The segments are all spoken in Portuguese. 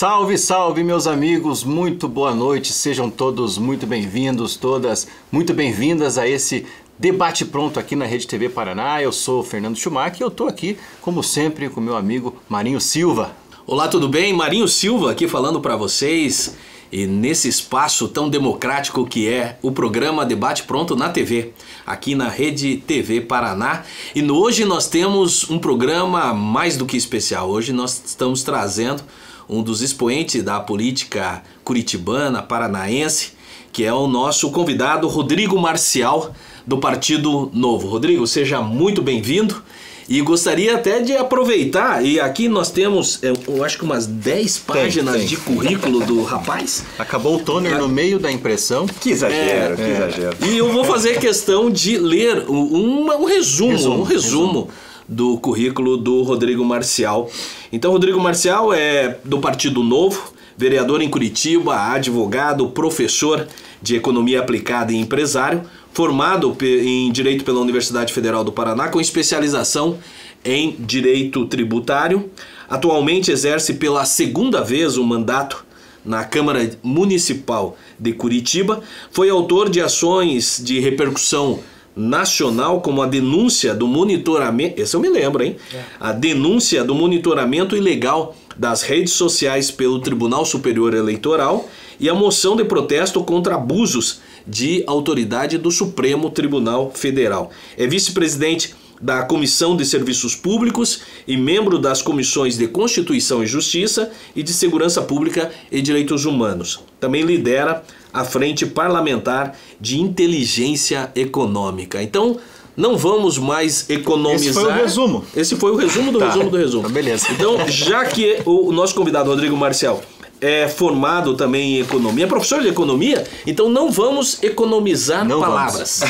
Salve, salve, meus amigos, muito boa noite, sejam todos muito bem-vindos, todas muito bem-vindas a esse Debate Pronto aqui na Rede TV Paraná. Eu sou o Fernando Schumacher e eu estou aqui, como sempre, com meu amigo Marinho Silva. Olá, tudo bem? Marinho Silva aqui falando para vocês e nesse espaço tão democrático que é o programa Debate Pronto na TV, aqui na Rede TV Paraná. E hoje nós temos um programa mais do que especial. Hoje nós estamos trazendo um dos expoentes da política curitibana, paranaense, que é o nosso convidado Rodrigo Marcial, do Partido Novo. Rodrigo, seja muito bem-vindo. E gostaria até de aproveitar, e aqui nós temos, eu acho que umas 10 páginas de currículo do rapaz. Acabou o toner no meio da impressão. Que exagero, que exagero. E eu vou fazer questão de ler um resumo do currículo do Rodrigo Marcial. Então, Rodrigo Marcial é do Partido Novo, vereador em Curitiba, advogado, professor de Economia Aplicada e empresário, formado em Direito pela Universidade Federal do Paraná, com especialização em Direito Tributário. Atualmente exerce pela segunda vez o mandato na Câmara Municipal de Curitiba. Foi autor de ações de repercussão nacional, como a denúncia do monitoramento, esse eu me lembro, hein? A denúncia do monitoramento ilegal das redes sociais pelo Tribunal Superior Eleitoral e a moção de protesto contra abusos de autoridade do Supremo Tribunal Federal. É vice-presidente da Comissão de Serviços Públicos e membro das comissões de Constituição e Justiça e de Segurança Pública e Direitos Humanos. Também lidera a Frente Parlamentar de Inteligência Econômica. Então, não vamos mais economizar. Esse foi o resumo. Esse foi o resumo do resumo do resumo. Então, beleza. Então, já que o nosso convidado, Rodrigo Marcial, é formado também em economia, é professor de economia, então não vamos economizar palavras.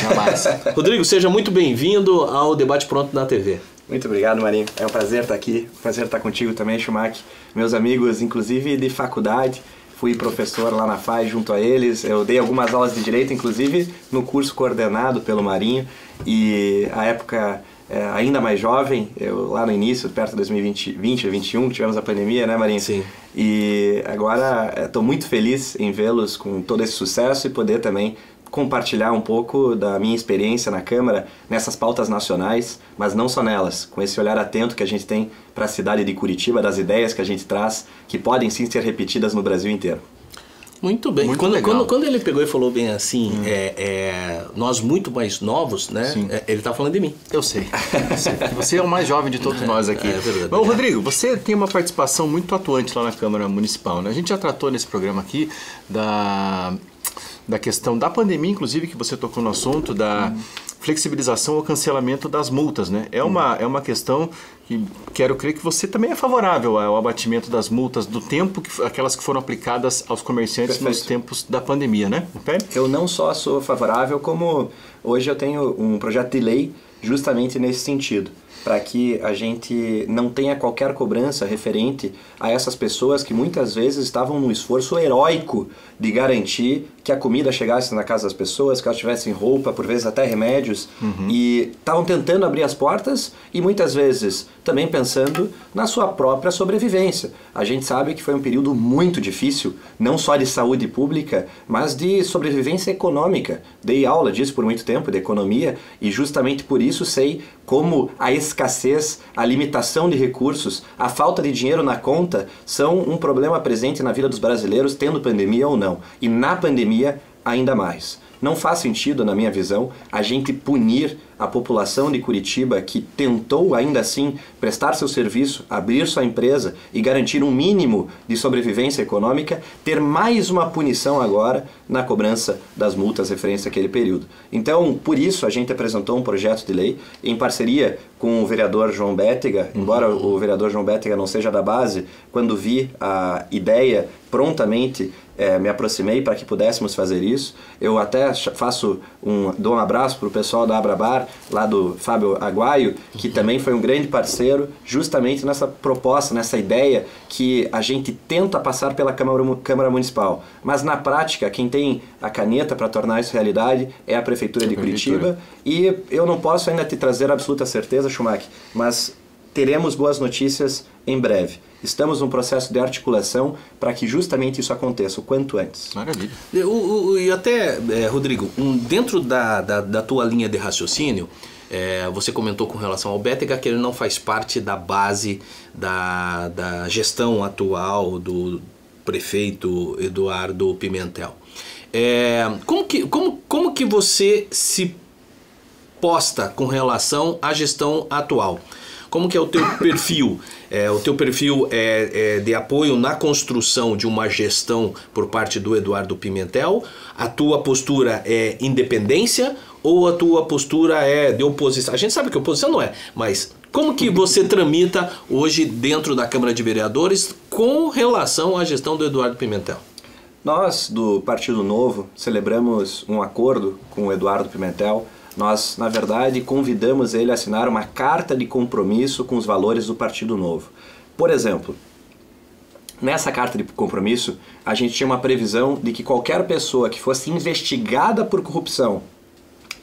Rodrigo, seja muito bem-vindo ao Debate Pronto na TV. Muito obrigado, Marinho. É um prazer estar aqui, prazer estar contigo também, Schumacher. Meus amigos, inclusive de faculdade, fui professor lá na FAI junto a eles. Eu dei algumas aulas de Direito, inclusive no curso coordenado pelo Marinho. E a época ainda mais jovem, eu lá no início, perto de 2020 e 2021, tivemos a pandemia, né, Marinho? Sim. E agora estou muito feliz em vê-los com todo esse sucesso e poder também compartilhar um pouco da minha experiência na Câmara nessas pautas nacionais, mas não só nelas, com esse olhar atento que a gente tem para a cidade de Curitiba, das ideias que a gente traz, que podem sim ser repetidas no Brasil inteiro. Muito bem. Muito quando ele pegou e falou bem assim, nós muito mais novos, né? Ele tá falando de mim. Eu sei. Você é o mais jovem de todos nós aqui. É verdade. Bom, Rodrigo, você tem uma participação muito atuante lá na Câmara Municipal, né? A gente já tratou nesse programa aqui da questão da pandemia, inclusive, que você tocou no assunto, da flexibilização ou cancelamento das multas, né? É uma questão que quero crer que você também é favorável ao abatimento das multas do tempo, aquelas que foram aplicadas aos comerciantes nos tempos da pandemia, né? Eu não só sou favorável, como hoje eu tenho um projeto de lei justamente nesse sentido, para que a gente não tenha qualquer cobrança referente a essas pessoas que muitas vezes estavam num esforço heróico de garantir que a comida chegasse na casa das pessoas, que elas tivessem roupa, por vezes até remédios, e estavam tentando abrir as portas e muitas vezes também pensando na sua própria sobrevivência. A gente sabe que foi um período muito difícil, não só de saúde pública, mas de sobrevivência econômica. Dei aula disso por muito tempo, de economia, e justamente por isso sei como a escassez, a limitação de recursos, a falta de dinheiro na conta são um problema presente na vida dos brasileiros, tendo pandemia ou não. E na pandemia, ainda mais. Não faz sentido, na minha visão, a gente punir a população de Curitiba que tentou ainda assim prestar seu serviço, abrir sua empresa e garantir um mínimo de sobrevivência econômica, ter mais uma punição agora na cobrança das multas referentes àquele período. Então, por isso, a gente apresentou um projeto de lei em parceria com o vereador João Bétega, embora o vereador João Bétega não seja da base, quando vi a ideia, prontamente me aproximei para que pudéssemos fazer isso. Eu até dou um abraço para o pessoal da Abrabar, lá do Fábio Aguaio, que também foi um grande parceiro, justamente nessa proposta, nessa ideia que a gente tenta passar pela Câmara Municipal. Mas na prática, quem tem a caneta para tornar isso realidade é a Prefeitura de Curitiba. E eu não posso ainda te trazer absoluta certeza, Schumacher, mas teremos boas notícias em breve. Estamos num processo de articulação para que justamente isso aconteça o quanto antes. Maravilha. E até, Rodrigo, dentro da tua linha de raciocínio, você comentou com relação ao Bétega que ele não faz parte da base da gestão atual do prefeito Eduardo Pimentel. Como que você se posta com relação à gestão atual? Como que é o teu perfil? O teu perfil é de apoio na construção de uma gestão por parte do Eduardo Pimentel? A tua postura é independência ou a tua postura é de oposição? A gente sabe que oposição não é, mas como que você tramita hoje dentro da Câmara de Vereadores com relação à gestão do Eduardo Pimentel? Nós, do Partido Novo, celebramos um acordo com o Eduardo Pimentel. Nós, na verdade, convidamos ele a assinar uma carta de compromisso com os valores do Partido Novo. Por exemplo, nessa carta de compromisso, a gente tinha uma previsão de que qualquer pessoa que fosse investigada por corrupção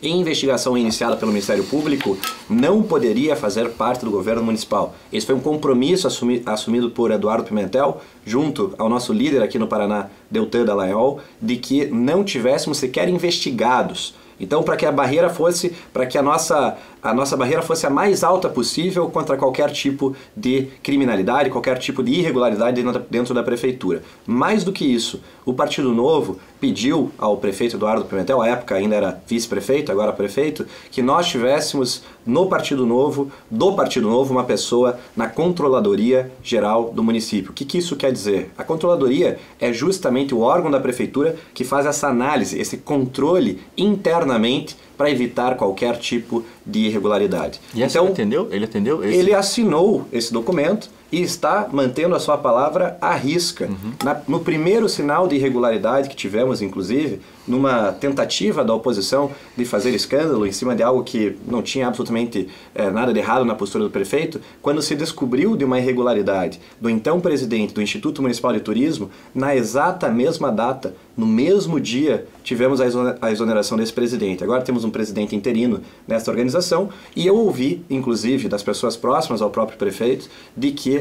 em investigação iniciada pelo Ministério Público não poderia fazer parte do governo municipal. Esse foi um compromisso assumido por Eduardo Pimentel, junto ao nosso líder aqui no Paraná, Deltan Dallagnol, de que não tivéssemos sequer investigados. Então, para que a barreira fosse, para que a nossa barreira fosse a mais alta possível contra qualquer tipo de criminalidade, qualquer tipo de irregularidade dentro da prefeitura. Mais do que isso, o Partido Novo pediu ao prefeito Eduardo Pimentel, à época ainda era vice-prefeito, agora prefeito, que nós tivéssemos no Partido Novo, do Partido Novo, uma pessoa na Controladoria Geral do município. O que isso quer dizer? A Controladoria é justamente o órgão da prefeitura que faz essa análise, esse controle internamente para evitar qualquer tipo de irregularidade. E então, ele atendeu? Ele assinou esse documento e está mantendo a sua palavra à risca. No primeiro sinal de irregularidade que tivemos, inclusive, numa tentativa da oposição de fazer escândalo em cima de algo que não tinha absolutamente nada de errado na postura do prefeito, quando se descobriu de uma irregularidade do então presidente do Instituto Municipal de Turismo, na exata mesma data, no mesmo dia, tivemos a exoneração desse presidente. Agora temos um presidente interino nessa organização e eu ouvi, inclusive, das pessoas próximas ao próprio prefeito, de que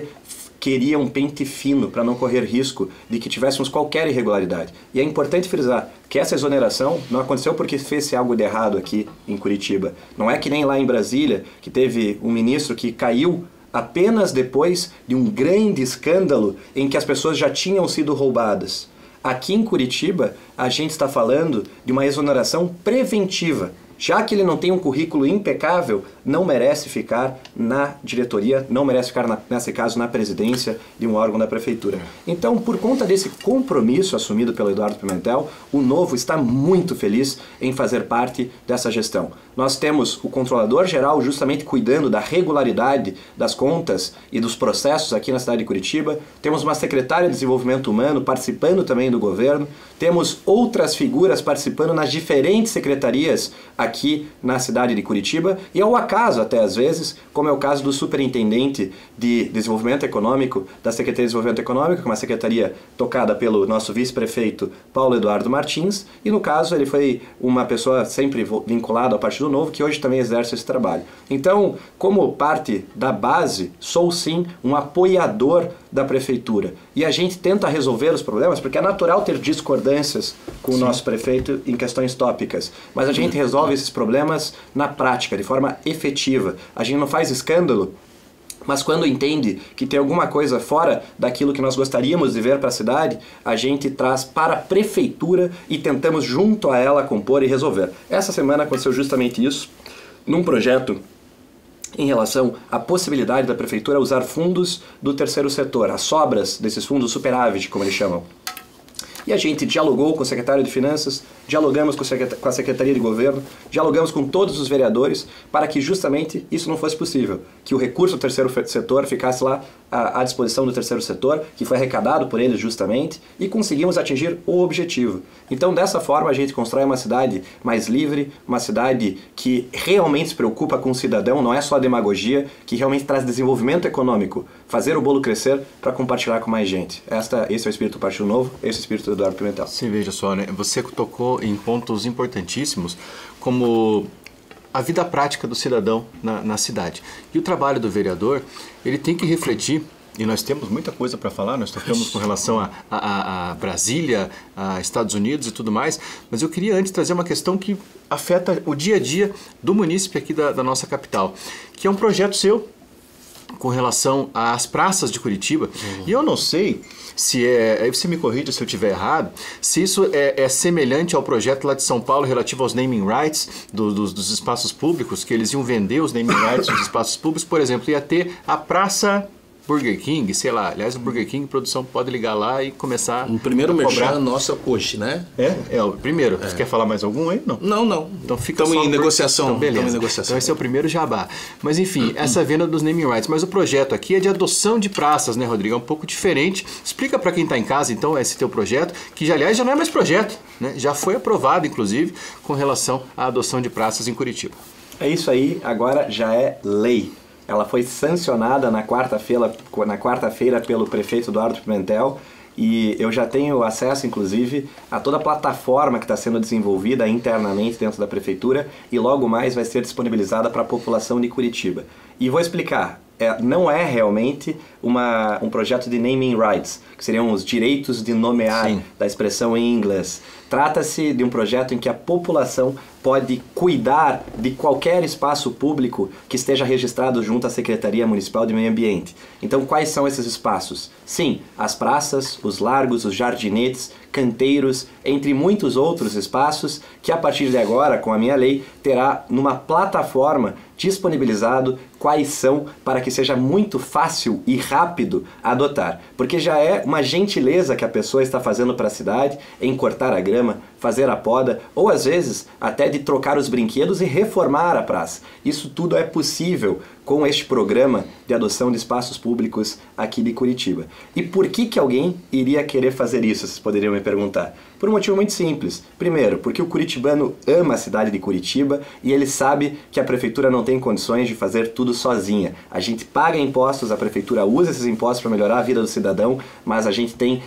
queria um pente fino para não correr risco de que tivéssemos qualquer irregularidade. E é importante frisar que essa exoneração não aconteceu porque fez algo de errado aqui em Curitiba. Não é que nem lá em Brasília, que teve um ministro que caiu apenas depois de um grande escândalo em que as pessoas já tinham sido roubadas. Aqui em Curitiba, a gente está falando de uma exoneração preventiva. Já que ele não tem um currículo impecável, não merece ficar na diretoria, não merece ficar, nesse caso, na presidência de um órgão da prefeitura. Então, por conta desse compromisso assumido pelo Eduardo Pimentel, o Novo está muito feliz em fazer parte dessa gestão. Nós temos o controlador-geral justamente cuidando da regularidade das contas e dos processos aqui na cidade de Curitiba, temos uma secretária de desenvolvimento humano participando também do governo, temos outras figuras participando nas diferentes secretarias aqui na cidade de Curitiba, e ao acaso até às vezes, como é o caso do superintendente de desenvolvimento econômico da Secretaria de Desenvolvimento Econômico, que é uma secretaria tocada pelo nosso vice-prefeito Paulo Eduardo Martins, e no caso ele foi uma pessoa sempre vinculada ao Partido Novo, que hoje também exerce esse trabalho. Então, como parte da base, sou sim um apoiador da prefeitura. E a gente tenta resolver os problemas, porque é natural ter discordâncias com o nosso prefeito em questões tópicas, mas a gente resolve esses problemas na prática, de forma efetiva. A gente não faz escândalo, mas quando entende que tem alguma coisa fora daquilo que nós gostaríamos de ver para a cidade, a gente traz para a prefeitura e tentamos junto a ela compor e resolver. Essa semana aconteceu justamente isso, num projeto em relação à possibilidade da prefeitura usar fundos do terceiro setor, as sobras desses fundos, superávit, como eles chamam. E a gente dialogou com o secretário de Finanças, dialogamos com a Secretaria de Governo, dialogamos com todos os vereadores para que justamente isso não fosse possível, que o recurso do terceiro setor ficasse lá à disposição do terceiro setor, que foi arrecadado por eles justamente, e conseguimos atingir o objetivo. Então, dessa forma, a gente constrói uma cidade mais livre, uma cidade que realmente se preocupa com o cidadão, não é só demagogia, que realmente traz desenvolvimento econômico, fazer o bolo crescer para compartilhar com mais gente. Esse é o espírito do Partido Novo, esse é o espírito do Eduardo Pimentel. Sim, veja só, né? Você tocou em pontos importantíssimos, como a vida prática do cidadão na cidade. E o trabalho do vereador, ele tem que refletir, e nós temos muita coisa para falar, nós tocamos com relação a Brasília, a Estados Unidos e tudo mais, mas eu queria antes trazer uma questão que afeta o dia a dia do munícipe aqui da nossa capital, que é um projeto seu com relação às praças de Curitiba. E eu não sei se aí você me corrija se eu estiver errado, se isso é semelhante ao projeto lá de São Paulo relativo aos naming rights dos espaços públicos, que eles iam vender os naming rights dos espaços públicos. Por exemplo, ia ter a Praça Burger King, sei lá. Aliás, o Burger King, produção pode ligar lá e começar o primeiro a cobrar. merchan nosso hoje, né? É o primeiro. Você quer falar mais algum aí? Não. Não. Então fica Estamos só em negociação. Então, beleza. Estamos em negociação. Então esse é o primeiro jabá. Mas enfim, essa venda dos naming rights. Mas o projeto aqui é de adoção de praças, né, Rodrigo? É um pouco diferente. Explica para quem está em casa, então, esse teu projeto, que já, aliás, já não é mais projeto, né? Já foi aprovado, inclusive, com relação à adoção de praças em Curitiba. É isso aí, agora já é lei. Ela foi sancionada na quarta-feira pelo prefeito Eduardo Pimentel, e eu já tenho acesso, inclusive, a toda a plataforma que está sendo desenvolvida internamente dentro da prefeitura e logo mais vai ser disponibilizada para a população de Curitiba. E vou explicar. Não é realmente um projeto de naming rights, que seriam os direitos de nomear, Sim, da expressão em inglês. Trata-se de um projeto em que a população pode cuidar de qualquer espaço público que esteja registrado junto à Secretaria Municipal de Meio Ambiente. Então, quais são esses espaços? Sim, as praças, os largos, os jardinetes, canteiros, entre muitos outros espaços que a partir de agora, com a minha lei, terá numa plataforma disponibilizado quais são para que seja muito fácil e rápido adotar. Porque já é uma gentileza que a pessoa está fazendo para a cidade em cortar a grama, fazer a poda ou às vezes até de trocar os brinquedos e reformar a praça. Isso tudo é possível com este programa de adoção de espaços públicos aqui de Curitiba. E por que alguém iria querer fazer isso, vocês poderiam me perguntar? Por um motivo muito simples. Primeiro, porque o curitibano ama a cidade de Curitiba e ele sabe que a prefeitura não tem condições de fazer tudo sozinha. A gente paga impostos, a prefeitura usa esses impostos para melhorar a vida do cidadão, mas a gente tem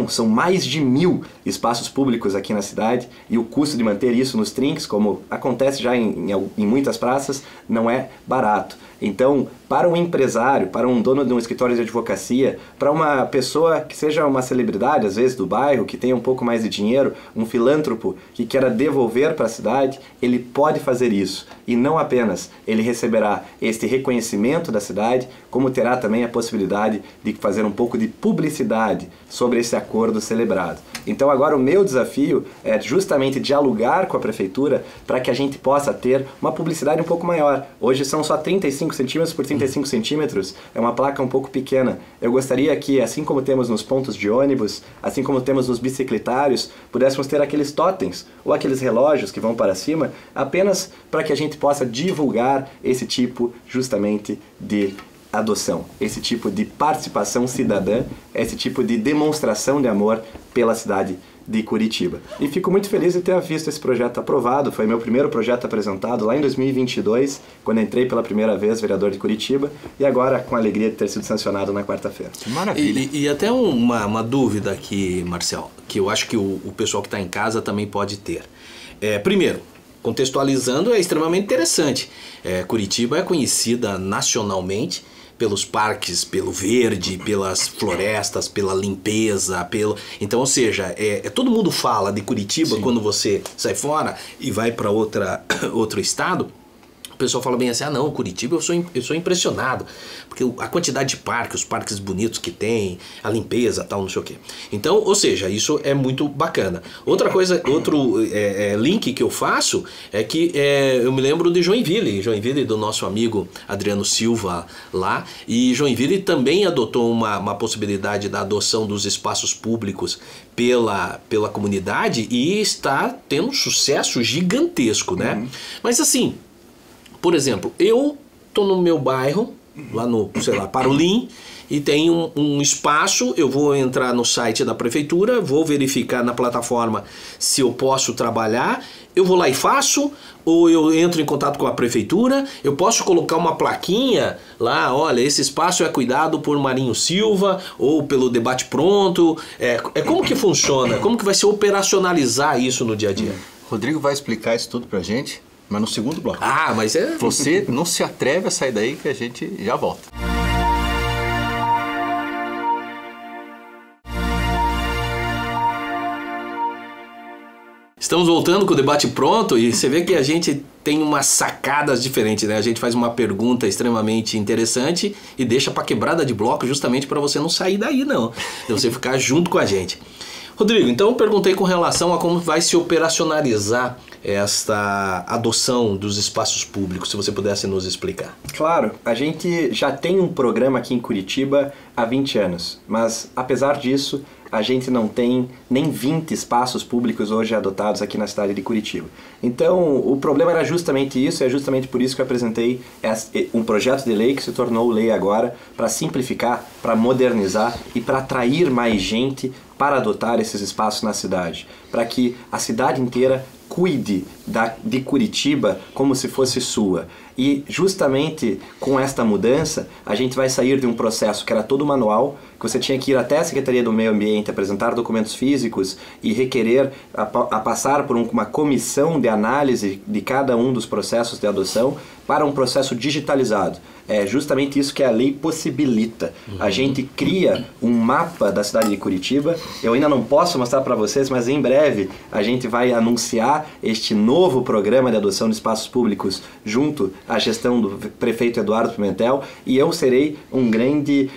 são mais de 1000 espaços públicos aqui na cidade e o custo de manter isso nos trinques, como acontece já em muitas praças, não é barato. Então, para um empresário, para um dono de um escritório de advocacia, para uma pessoa que seja uma celebridade, às vezes do bairro, que tenha um pouco mais de dinheiro, um filântropo que queira devolver para a cidade, ele pode fazer isso. E não apenas ele receberá este reconhecimento da cidade, como terá também a possibilidade de fazer um pouco de publicidade sobre esse acordo celebrado. Então agora o meu desafio é justamente dialogar com a prefeitura para que a gente possa ter uma publicidade um pouco maior. Hoje são só 35 centímetros por 35 centímetros, é uma placa um pouco pequena. Eu gostaria que, assim como temos nos pontos de ônibus, assim como temos nos bicicletários, pudéssemos ter aqueles totens ou aqueles relógios que vão para cima, apenas para que a gente possa divulgar esse tipo justamente de adoção, esse tipo de participação cidadã, esse tipo de demonstração de amor pela cidade de Curitiba. E fico muito feliz de ter visto esse projeto aprovado. Foi meu primeiro projeto apresentado lá em 2022, quando entrei pela primeira vez vereador de Curitiba, e agora com a alegria de ter sido sancionado na quarta-feira. Maravilha. E até uma dúvida aqui, Marcel, que eu acho que o pessoal que está em casa também pode ter. Primeiro, contextualizando, é extremamente interessante. Curitiba é conhecida nacionalmente pelos parques, pelo verde, pelas florestas, pela limpeza, então, ou seja, todo mundo fala de Curitiba. Sim. Quando você sai fora e vai para outro estado. O pessoal fala bem assim, não, Curitiba eu sou impressionado, porque a quantidade de parques, os parques bonitos que tem, a limpeza, tal, não sei o quê. Então, ou seja, isso é muito bacana. Outra coisa, outro link que eu faço é que eu me lembro de Joinville do nosso amigo Adriano Silva lá, e Joinville também adotou uma possibilidade da adoção dos espaços públicos pela comunidade e está tendo um sucesso gigantesco, né? Uhum. Mas assim, por exemplo, eu tô no meu bairro, lá no, Parolim, e tem um espaço, eu vou entrar no site da prefeitura, vou verificar na plataforma se eu posso trabalhar, eu vou lá e faço, ou eu entro em contato com a prefeitura, eu posso colocar uma plaquinha lá, olha, esse espaço é cuidado por Marinho Silva, ou pelo Debate Pronto, como que funciona, como que vai se operacionalizar isso no dia a dia? Rodrigo vai explicar isso tudo pra gente. Mas no segundo bloco. Ah, mas é... Você não se atreve a sair daí que a gente já volta. Estamos voltando com o debate pronto e você vê que a gente tem umas sacadas diferentes, né? A gente faz uma pergunta extremamente interessante e deixa para quebrada de bloco justamente para você não sair daí, não. De você ficar junto com a gente. Rodrigo, então eu perguntei com relação a como vai se operacionalizar esta adoção dos espaços públicos, se você pudesse nos explicar. Claro, a gente já tem um programa aqui em Curitiba há 20 anos, mas apesar disso, a gente não tem nem 20 espaços públicos hoje adotados aqui na cidade de Curitiba. Então, o problema era justamente isso, e é justamente por isso que eu apresentei um projeto de lei que se tornou lei agora, para simplificar, para modernizar e para atrair mais gente para adotar esses espaços na cidade, para que a cidade inteira cuide de Curitiba como se fosse sua. E justamente com esta mudança, a gente vai sair de um processo que era todo manual, que você tinha que ir até a Secretaria do Meio Ambiente, apresentar documentos físicos e requerer a passar por uma comissão de análise de cada um dos processos de adoção, para um processo digitalizado. É justamente isso que a lei possibilita. A gente cria um mapa da cidade de Curitiba. Eu ainda não posso mostrar para vocês, mas em breve a gente vai anunciar este novo programa de adoção de espaços públicos junto à gestão do prefeito Eduardo Pimentel, e eu serei um grande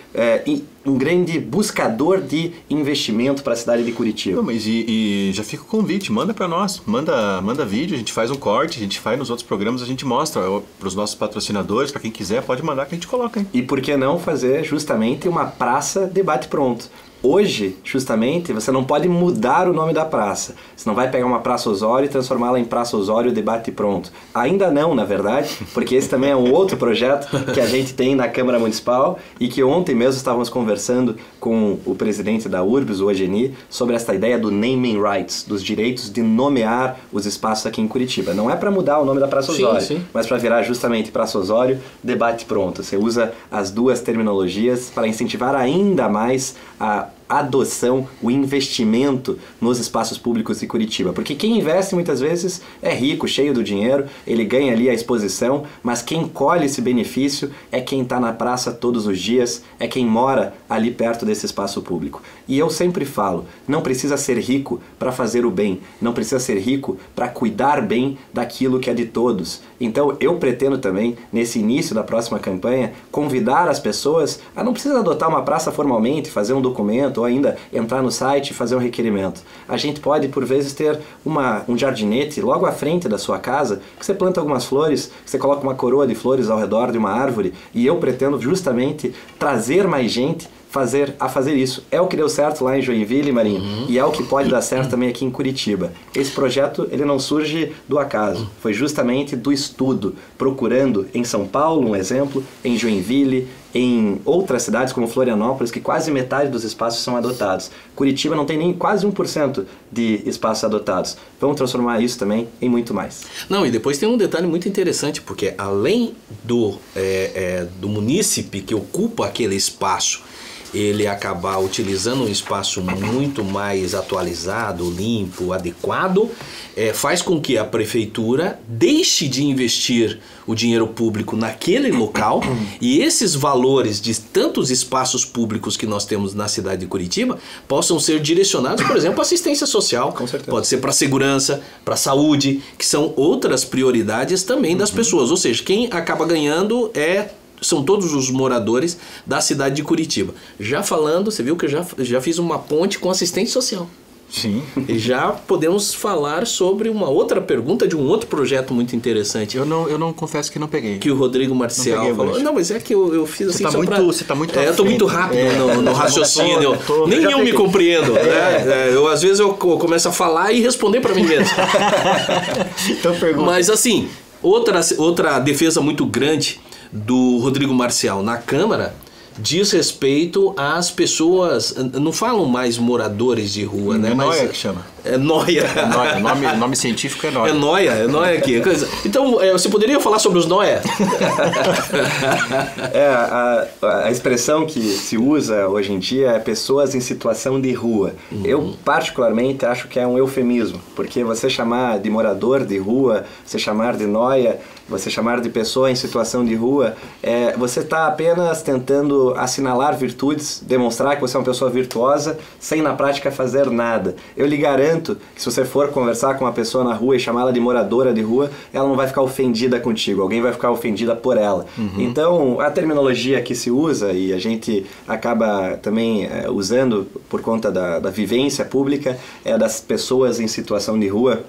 buscador de investimento para a cidade de Curitiba. Não, mas e já fica o convite, manda para nós, manda vídeo, a gente faz um corte, a gente faz nos outros programas, a gente mostra para os nossos patrocinadores, para quem quiser, pode mandar que a gente coloca, hein? E por que não fazer justamente uma praça debate pronto? Hoje, justamente, você não pode mudar o nome da praça. Você não vai pegar uma Praça Osório e transformá-la em Praça Osório Debate Pronto. Ainda não, na verdade, porque esse também é um outro projeto que a gente tem na Câmara Municipal e que ontem mesmo estávamos conversando com o presidente da URBS, o Ogeni, sobre essa ideia do naming rights, dos direitos de nomear os espaços aqui em Curitiba. Não é para mudar o nome da Praça Osório, sim, mas para virar justamente Praça Osório Debate Pronto. Você usa as duas terminologias para incentivar ainda mais a adoção, o investimento nos espaços públicos de Curitiba. Porque quem investe muitas vezes é rico, cheio do dinheiro, ele ganha ali a exposição, mas quem colhe esse benefício é quem está na praça todos os dias, é quem mora ali perto desse espaço público. E eu sempre falo, não precisa ser rico para fazer o bem, não precisa ser rico para cuidar bem daquilo que é de todos. Então eu pretendo também, nesse início da próxima campanha, convidar as pessoas a não precisar adotar uma praça formalmente, fazer um documento, ou ainda entrar no site e fazer um requerimento. A gente pode, por vezes, ter um jardinete logo à frente da sua casa, que você planta algumas flores, que você coloca uma coroa de flores ao redor de uma árvore, e eu pretendo justamente trazer mais gente a fazer isso. É o que deu certo lá em Joinville, Marinho, e é o que pode dar certo também aqui em Curitiba. Esse projeto, ele não surge do acaso, foi justamente do estudo, procurando em São Paulo, um exemplo, em Joinville, em outras cidades como Florianópolis, que quase metade dos espaços são adotados. Curitiba não tem nem quase 1% de espaços adotados. Vamos transformar isso também em muito mais. Não, e depois tem um detalhe muito interessante, porque além do munícipe que ocupa aquele espaço, ele acabar utilizando um espaço muito mais atualizado, limpo, adequado, faz com que a prefeitura deixe de investir o dinheiro público naquele local e esses valores de tantos espaços públicos que nós temos na cidade de Curitiba possam ser direcionados, por exemplo, para assistência social, com certeza. Pode ser para segurança, para saúde, que são outras prioridades também das pessoas. Ou seja, quem acaba ganhando são todos os moradores da cidade de Curitiba. Já falando, você viu que eu já fiz uma ponte com assistente social. Sim. E já podemos falar sobre uma outra pergunta de um outro projeto muito interessante. Eu não confesso que não peguei. Que o Rodrigo Marcial falou. Não, mas é que eu fiz assim só pra... Você tá muito eu tô muito rápido no raciocínio. Nem eu me compreendo. Né? Às vezes eu começo a falar e responder para mim mesmo. Então pergunta. Mas assim, outra defesa muito grande do Rodrigo Marcial na Câmara diz respeito às pessoas, não falam mais moradores de rua, né? É Mas nóia que chama. É nóia. É nóia. Nome científico é nóia. É nóia aqui. Então, você poderia falar sobre os nóia? A expressão que se usa hoje em dia é pessoas em situação de rua. Eu, particularmente, acho que é um eufemismo, porque você chamar de morador de rua, você chamar de nóia, você chamar de pessoa em situação de rua, você está apenas tentando assinalar virtudes, demonstrar que você é uma pessoa virtuosa, sem na prática fazer nada. Eu lhe garanto que se você for conversar com uma pessoa na rua e chamá-la de moradora de rua, ela não vai ficar ofendida contigo, alguém vai ficar ofendida por ela. Então, a terminologia que se usa, e a gente acaba também usando por conta da vivência pública, é das pessoas em situação de rua.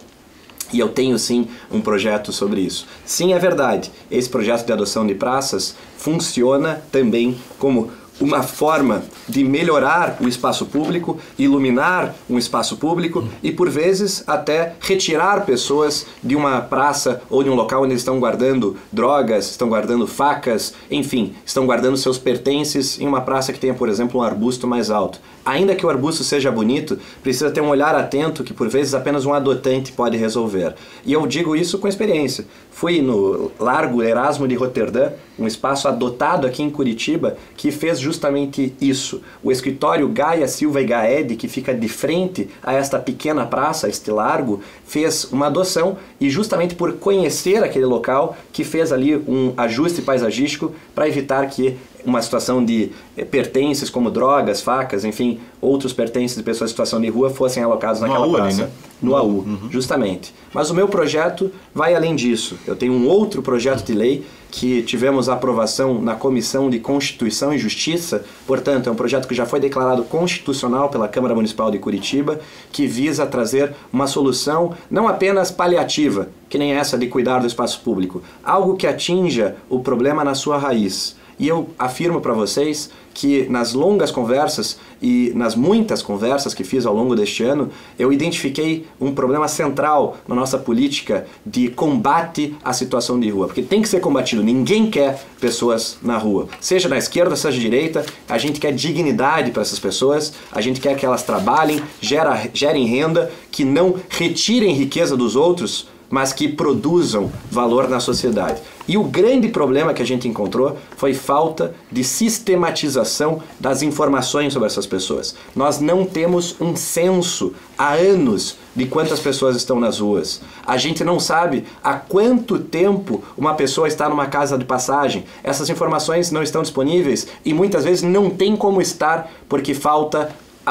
E eu tenho sim um projeto sobre isso. Sim, é verdade, esse projeto de adoção de praças funciona também como uma forma de melhorar o espaço público, iluminar um espaço público e, por vezes, até retirar pessoas de uma praça ou de um local onde estão guardando drogas, estão guardando facas, enfim, estão guardando seus pertences em uma praça que tenha, por exemplo, um arbusto mais alto. Ainda que o arbusto seja bonito, precisa ter um olhar atento que, por vezes, apenas um adotante pode resolver. E eu digo isso com experiência. Fui no Largo Erasmo de Roterdã, um espaço adotado aqui em Curitiba, que fez justamente isso. O escritório Gaia Silva e Gaed, que fica de frente a esta pequena praça, este largo, fez uma adoção e justamente por conhecer aquele local, que fez ali um ajuste paisagístico para evitar que uma situação de pertences como drogas, facas, enfim, outros pertences de pessoas em situação de rua fossem alocados naquela praça. Né? No AU, justamente. Mas o meu projeto vai além disso. Eu tenho um outro projeto de lei que tivemos a aprovação na Comissão de Constituição e Justiça, portanto, é um projeto que já foi declarado constitucional pela Câmara Municipal de Curitiba, que visa trazer uma solução não apenas paliativa, que nem essa de cuidar do espaço público, algo que atinja o problema na sua raiz. E eu afirmo para vocês que nas longas conversas e nas muitas conversas que fiz ao longo deste ano, eu identifiquei um problema central na nossa política de combate à situação de rua. Porque tem que ser combatido. Ninguém quer pessoas na rua. Seja na esquerda, seja na direita, a gente quer dignidade para essas pessoas, a gente quer que elas trabalhem, gerem renda, que não retirem riqueza dos outros, mas que produzam valor na sociedade. E o grande problema que a gente encontrou foi falta de sistematização das informações sobre essas pessoas. Nós não temos um censo há anos de quantas pessoas estão nas ruas. A gente não sabe há quanto tempo uma pessoa está numa casa de passagem. Essas informações não estão disponíveis e muitas vezes não tem como estar porque falta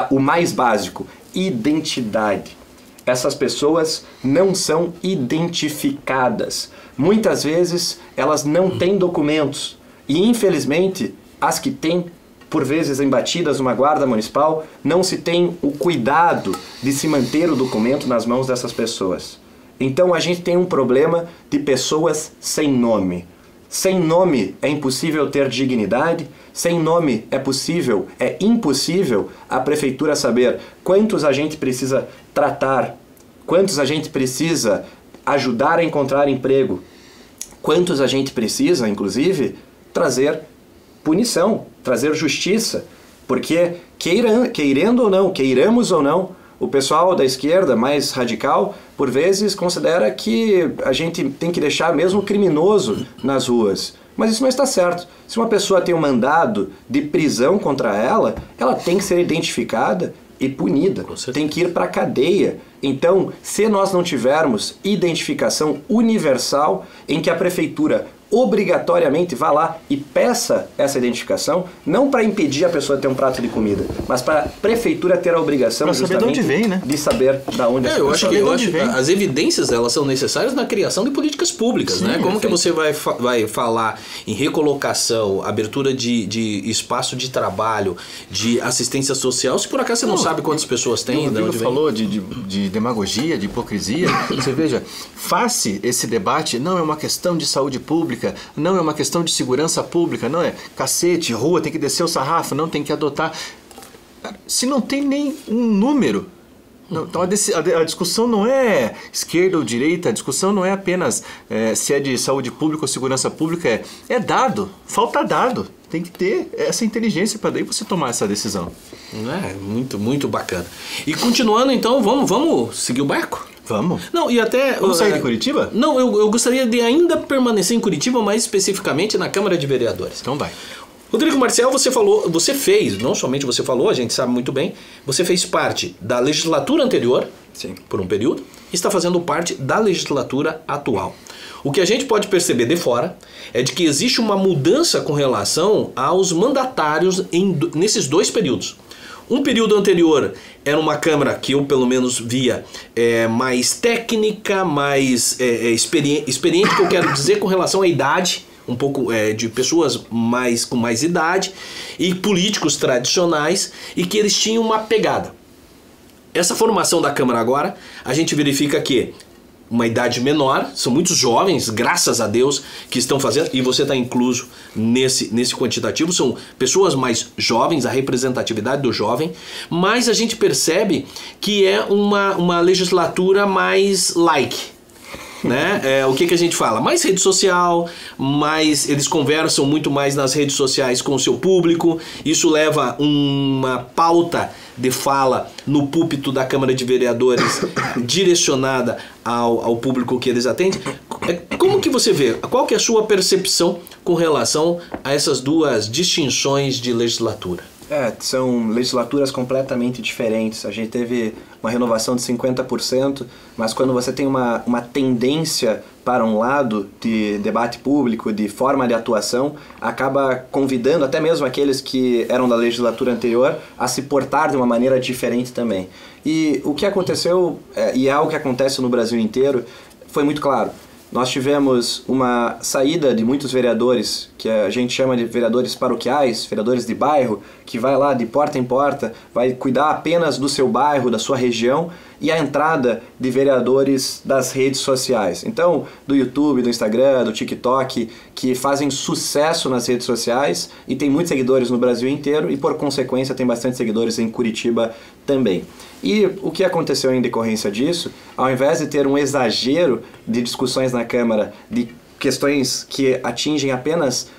o mais básico, identidade. Essas pessoas não são identificadas. Muitas vezes elas não têm documentos. E infelizmente, as que têm, por vezes embatidas numa guarda municipal, não se tem o cuidado de se manter o documento nas mãos dessas pessoas. Então a gente tem um problema de pessoas sem nome. Sem nome é impossível ter dignidade, sem nome é impossível a prefeitura saber quantos a gente precisa tratar, quantos a gente precisa ajudar a encontrar emprego, quantos a gente precisa, inclusive, trazer punição, trazer justiça, porque queiramos ou não, o pessoal da esquerda mais radical, por vezes, considera que a gente tem que deixar mesmo o criminoso nas ruas. Mas isso não está certo. Se uma pessoa tem um mandado de prisão contra ela, ela tem que ser identificada e punida. Tem que ir para a cadeia. Então, se nós não tivermos identificação universal em que a prefeitura obrigatoriamente vá lá e peça essa identificação, não para impedir a pessoa de ter um prato de comida, mas para a prefeitura ter a obrigação justamente de onde vem, né? De saber da onde eu acho que as evidências elas são necessárias na criação de políticas públicas, né? Como que você vai falar em recolocação, abertura de espaço de trabalho, de assistência social, se por acaso você não sabe quantas pessoas tem, o Rodrigo falou de demagogia, de hipocrisia. Você veja, face esse debate, não é uma questão de saúde pública, não é uma questão de segurança pública, não é cacete, rua, tem que descer o sarrafo, não tem que adotar. Se não tem nem um número, então a discussão não é esquerda ou direita, a discussão não é apenas se é de saúde pública ou segurança pública, é dado, falta dado. tem que ter essa inteligência para daí você tomar essa decisão. Muito, muito bacana. E continuando então, vamos seguir o barco? Vamos. Não, e até... Vamos sair de Curitiba? Não, eu gostaria de ainda permanecer em Curitiba, mais especificamente na Câmara de Vereadores. Então vai. Rodrigo Marcial, você fez, não somente você falou, a gente sabe muito bem, você fez parte da legislatura anterior, sim, por um período, e está fazendo parte da legislatura atual. O que a gente pode perceber de fora é de que existe uma mudança com relação aos mandatários nesses dois períodos. Um período anterior era uma Câmara que eu pelo menos via mais técnica, mais experiente, que eu quero dizer com relação à idade, um pouco de pessoas com mais idade e políticos tradicionais, e que eles tinham uma pegada. Essa formação da Câmara agora, a gente verifica que uma idade menor, são muitos jovens, graças a Deus, que estão fazendo, e você está incluso nesse quantitativo, são pessoas mais jovens, a representatividade do jovem, mas a gente percebe que é uma legislatura mais né? O que a gente fala? Mais rede social, eles conversam muito mais nas redes sociais com o seu público, isso leva uma pauta de fala no púlpito da Câmara de Vereadores direcionada ao público que eles atendem. Como que você vê? Qual que é a sua percepção com relação a essas duas distinções de legislatura? São legislaturas completamente diferentes. A gente teve uma renovação de 50%, mas quando você tem uma tendência para um lado de debate público, de forma de atuação, acaba convidando até mesmo aqueles que eram da legislatura anterior a se portar de uma maneira diferente também. E o que aconteceu, e é algo que acontece no Brasil inteiro, foi muito claro. Nós tivemos uma saída de muitos vereadores, que a gente chama de vereadores paroquiais, vereadores de bairro, que vai lá de porta em porta, vai cuidar apenas do seu bairro, da sua região, e a entrada de vereadores das redes sociais. Então, do YouTube, do Instagram, do TikTok, que fazem sucesso nas redes sociais e tem muitos seguidores no Brasil inteiro e, por consequência, tem bastante seguidores em Curitiba também. E o que aconteceu em decorrência disso, ao invés de ter um exagero de discussões na Câmara de questões que atingem apenas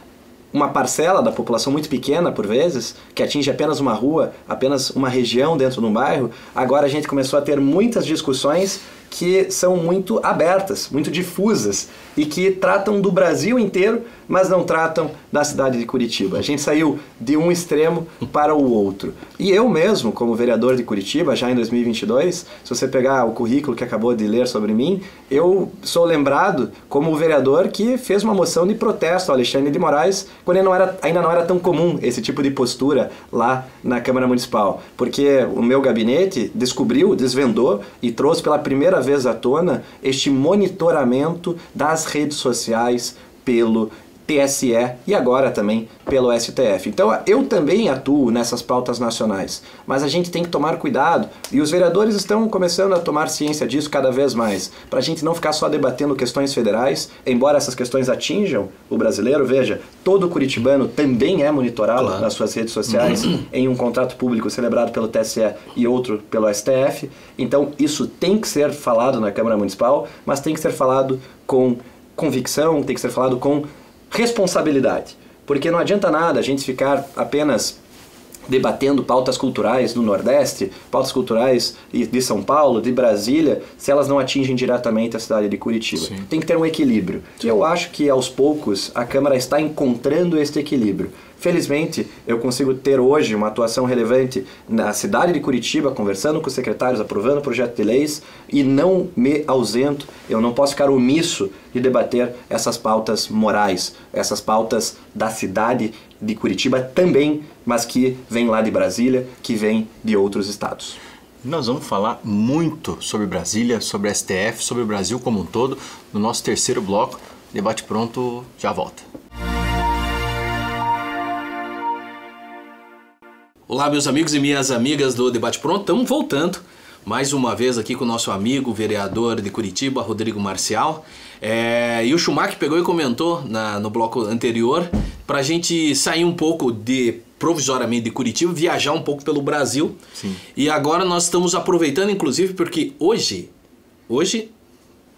uma parcela da população muito pequena, por vezes, que atinge apenas uma rua, apenas uma região dentro de um bairro, agora a gente começou a ter muitas discussões que são muito abertas, muito difusas e que tratam do Brasil inteiro, mas não tratam da cidade de Curitiba. A gente saiu de um extremo para o outro. E eu mesmo, como vereador de Curitiba, já em 2022, se você pegar o currículo que acabou de ler sobre mim, eu sou lembrado como o vereador que fez uma moção de protesto ao Alexandre de Moraes, quando ainda não era tão comum esse tipo de postura lá na Câmara Municipal. Porque o meu gabinete desvendou e trouxe pela primeira vez à tona este monitoramento das redes sociais pelo TSE e agora também pelo STF. Então eu também atuo nessas pautas nacionais, mas a gente tem que tomar cuidado e os vereadores estão começando a tomar ciência disso cada vez mais, para a gente não ficar só debatendo questões federais, embora essas questões atinjam o brasileiro. Veja, todo curitibano também é monitorado nas suas redes sociais em um contrato público celebrado pelo TSE e outro pelo STF, então isso tem que ser falado na Câmara Municipal, mas tem que ser falado com convicção, tem que ser falado com responsabilidade, porque não adianta nada a gente ficar apenas debatendo pautas culturais do Nordeste, pautas culturais de São Paulo, de Brasília, se elas não atingem diretamente a cidade de Curitiba. Sim. Tem que ter um equilíbrio. E eu acho que aos poucos a Câmara está encontrando este equilíbrio. Felizmente, eu consigo ter hoje uma atuação relevante na cidade de Curitiba, conversando com os secretários, aprovando projeto de leis e não me ausento, eu não posso ficar omisso de debater essas pautas morais, essas pautas da cidade de Curitiba também, mas que vem lá de Brasília, que vem de outros estados. Nós vamos falar muito sobre Brasília, sobre STF, sobre o Brasil como um todo, no nosso terceiro bloco. Debate Pronto já volta. Olá, meus amigos e minhas amigas do Debate Pronto, estamos voltando mais uma vez aqui com o nosso amigo, vereador de Curitiba, Rodrigo Marcial. E o Schumacher pegou e comentou no bloco anterior para a gente sair um pouco provisoriamente de Curitiba, viajar um pouco pelo Brasil. Sim. E agora nós estamos aproveitando, inclusive, porque hoje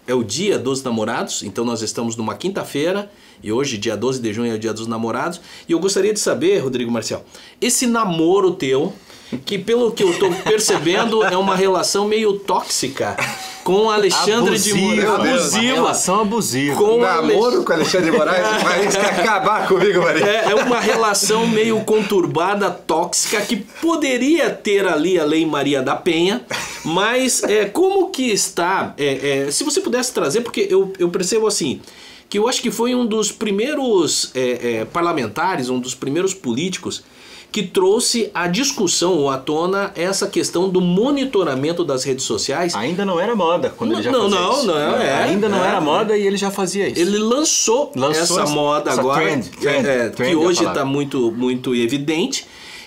é o Dia dos Namorados, então nós estamos numa quinta-feira, e hoje, dia 12 de junho, é o Dia dos Namorados. E eu gostaria de saber, Rodrigo Marcial, esse namoro teu, que pelo que eu estou percebendo é uma relação meio tóxica com Alexandre de Moraes. Uma relação abusiva. Namoro com Alexandre de Moraes, mas quer acabar comigo, Maria. É uma relação meio conturbada, tóxica, que poderia ter ali a Lei Maria da Penha, mas como que está? Se você pudesse trazer, porque eu percebo assim, que eu acho que foi um dos primeiros parlamentares, um dos primeiros políticos que trouxe a discussão ou à tona essa questão do monitoramento das redes sociais. Ainda não era moda quando ele já fazia isso. Não, ainda não era moda e ele já fazia isso. Ele lançou essa moda agora, trend que hoje está muito, muito evidente,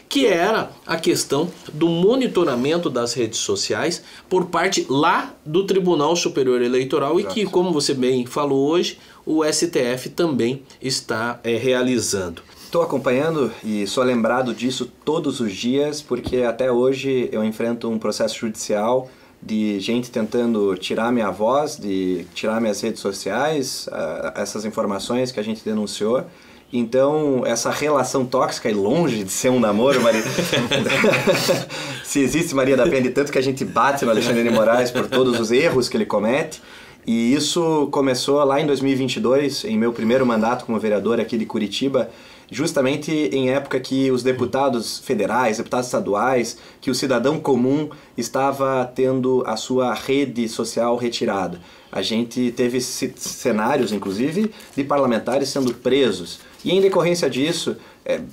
que era a questão do monitoramento das redes sociais por parte lá do Tribunal Superior Eleitoral. Exato. E que, como você bem falou hoje, o STF também está realizando. Estou acompanhando e sou lembrado disso todos os dias, porque até hoje eu enfrento um processo judicial de gente tentando tirar minha voz, de tirar minhas redes sociais, essas informações que a gente denunciou. Então, essa relação tóxica e longe de ser um namoro, Maria... Se existe Maria da Penha, de tanto que a gente bate no Alexandre de Moraes por todos os erros que ele comete. E isso começou lá em 2022, em meu primeiro mandato como vereador aqui de Curitiba, justamente em época que os deputados federais, deputados estaduais, que o cidadão comum estava tendo a sua rede social retirada. A gente teve cenários, inclusive, de parlamentares sendo presos. E em decorrência disso,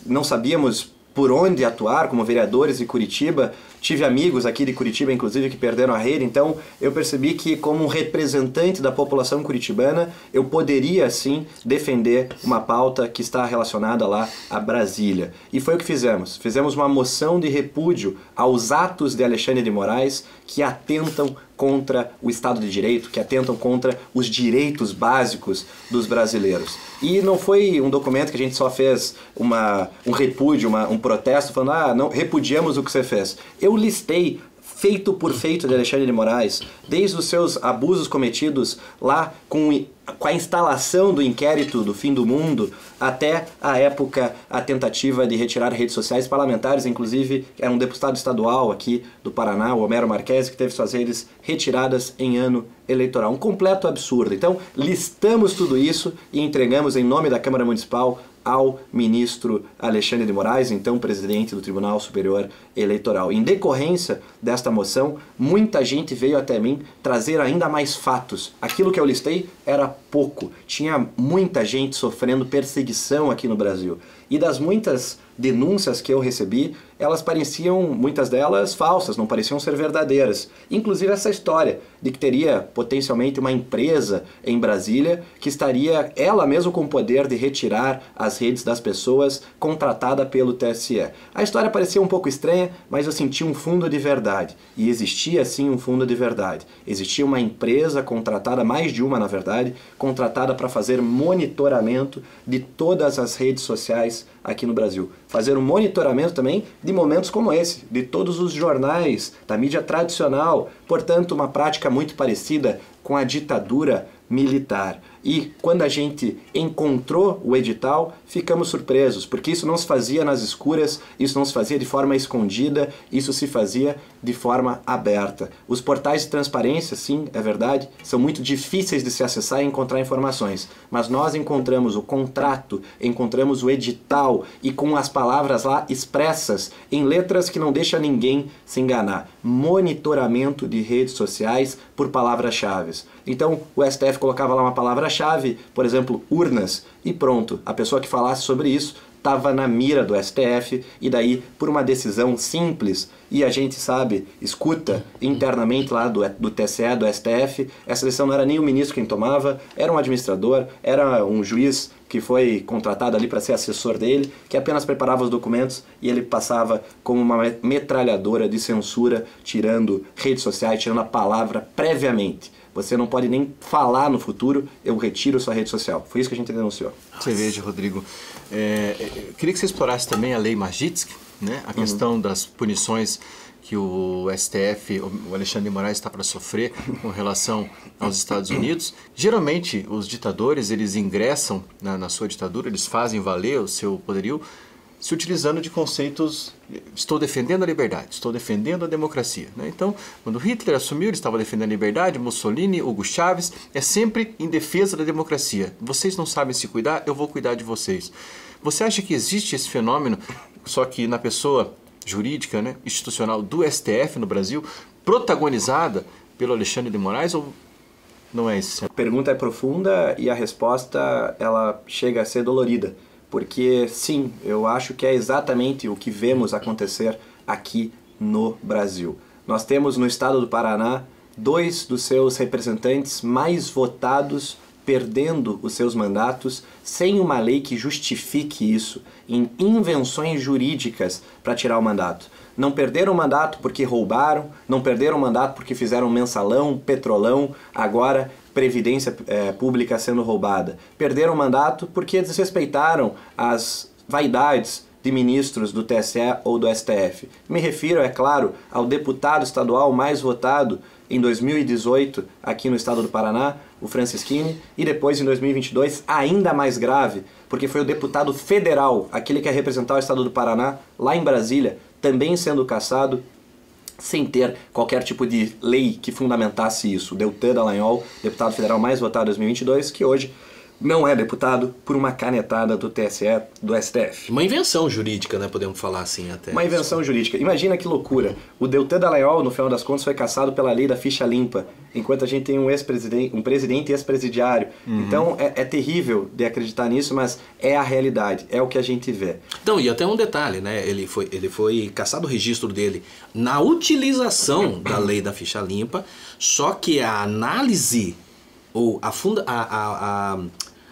não sabíamos por onde atuar como vereadores de Curitiba. Tive amigos aqui de Curitiba, inclusive, que perderam a rede, então eu percebi que, como um representante da população curitibana, eu poderia, sim, defender uma pauta que está relacionada lá a Brasília. E foi o que fizemos. Fizemos uma moção de repúdio aos atos de Alexandre de Moraes que atentam contra o Estado de Direito, que atentam contra os direitos básicos dos brasileiros. E não foi um documento que a gente só fez um repúdio, um protesto, falando, não, repudiamos o que você fez. Eu listei, feito por feito, de Alexandre de Moraes, desde os seus abusos cometidos lá com a instalação do inquérito do fim do mundo, até a época, a tentativa de retirar redes sociais parlamentares, inclusive era um deputado estadual aqui do Paraná, o Homero Marques, que teve suas redes retiradas em ano eleitoral. Um completo absurdo. Então, listamos tudo isso e entregamos em nome da Câmara Municipal ao ministro Alexandre de Moraes, então presidente do Tribunal Superior Eleitoral. Em decorrência desta moção, muita gente veio até mim trazer ainda mais fatos. Aquilo que eu listei era pouco. Tinha muita gente sofrendo perseguição aqui no Brasil. E das muitas denúncias que eu recebi, elas pareciam, muitas delas, falsas, não pareciam ser verdadeiras. Inclusive essa história de que teria potencialmente uma empresa em Brasília que estaria ela mesma com o poder de retirar as redes das pessoas, contratada pelo TSE. A história parecia um pouco estranha, mas eu senti um fundo de verdade. E existia sim um fundo de verdade. Existia uma empresa contratada, mais de uma na verdade, contratada para fazer monitoramento de todas as redes sociais aqui no Brasil. Fazer um monitoramento também de momentos como esse, de todos os jornais, da mídia tradicional, portanto uma prática muito parecida com a ditadura militar. E quando a gente encontrou o edital, ficamos surpresos, porque isso não se fazia nas escuras, isso não se fazia de forma escondida, isso se fazia de forma aberta. Os portais de transparência, sim, é verdade, são muito difíceis de se acessar e encontrar informações, mas nós encontramos o contrato, encontramos o edital e com as palavras lá expressas em letras que não deixam ninguém se enganar. Monitoramento de redes sociais por palavras-chave. Então o STF colocava lá uma palavra-chave, por exemplo, urnas, e pronto, a pessoa que falasse sobre isso estava na mira do STF, e daí, por uma decisão simples, e a gente sabe, escuta internamente lá do TSE, do STF, essa decisão não era nem o ministro quem tomava, era um administrador, era um juiz que foi contratado ali para ser assessor dele, que apenas preparava os documentos e ele passava como uma metralhadora de censura, tirando redes sociais, tirando a palavra previamente. Você não pode nem falar no futuro, eu retiro sua rede social. Foi isso que a gente denunciou. Você veja, Rodrigo, eu queria que você explorasse também a Lei Magnitsky, né? A questão das punições que o STF, o Alexandre de Moraes está para sofrer com relação aos Estados Unidos. Geralmente os ditadores, eles ingressam na sua ditadura, eles fazem valer o seu poderio se utilizando de conceitos, estou defendendo a liberdade, estou defendendo a democracia. Né? Então, quando Hitler assumiu, ele estava defendendo a liberdade, Mussolini, Hugo Chávez, é sempre em defesa da democracia. Vocês não sabem se cuidar, eu vou cuidar de vocês. Você acha que existe esse fenômeno, só que na pessoa jurídica, né, institucional do STF no Brasil, protagonizada pelo Alexandre de Moraes, ou não é esse? A pergunta é profunda e a resposta ela chega a ser dolorida. Porque, sim, eu acho que é exatamente o que vemos acontecer aqui no Brasil. Nós temos no estado do Paraná 2 dos seus representantes mais votados perdendo os seus mandatos sem uma lei que justifique isso, em invenções jurídicas para tirar o mandato. Não perderam o mandato porque roubaram, não perderam o mandato porque fizeram mensalão, petrolão, agora previdência pública sendo roubada. Perderam o mandato porque desrespeitaram as vaidades de ministros do TSE ou do STF. Me refiro, é claro, ao deputado estadual mais votado em 2018 aqui no estado do Paraná, o Francisquini, e depois em 2022, ainda mais grave, porque foi o deputado federal, aquele que ia representar o estado do Paraná, lá em Brasília, também sendo cassado, sem ter qualquer tipo de lei que fundamentasse isso. Deltan Dallagnol, deputado federal mais votado em 2022, que hoje não é deputado por uma canetada do TSE, do STF. Uma invenção jurídica, né? Podemos falar assim até. Uma invenção jurídica. Imagina que loucura. O Deltan Dallagnol, no final das contas, foi cassado pela lei da ficha limpa, enquanto a gente tem um presidente ex-presidiário. Então é terrível de acreditar nisso, mas é a realidade, é o que a gente vê. Então, e até um detalhe, né? Ele foi cassado o registro dele na utilização da lei da ficha limpa, só que a análise ou a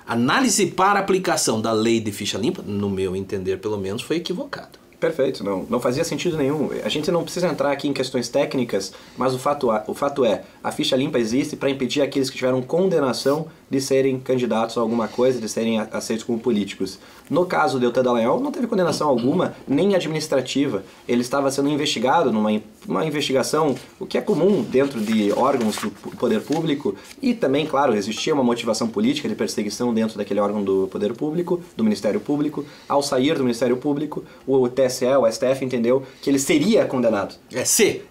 análise para aplicação da lei de ficha limpa, no meu entender pelo menos, foi equivocado. Perfeito, não fazia sentido nenhum. A gente não precisa entrar aqui em questões técnicas, mas o fato é, a ficha limpa existe para impedir aqueles que tiveram condenação de serem candidatos a alguma coisa, de serem aceitos como políticos. No caso do Deltan Dallagnol, não teve condenação alguma, nem administrativa. Ele estava sendo investigado numa investigação, o que é comum dentro de órgãos do poder público, e também, claro, existia uma motivação política de perseguição dentro daquele órgão do poder público, do Ministério Público. Ao sair do Ministério Público, o TSE, o STF entendeu que ele seria condenado. Se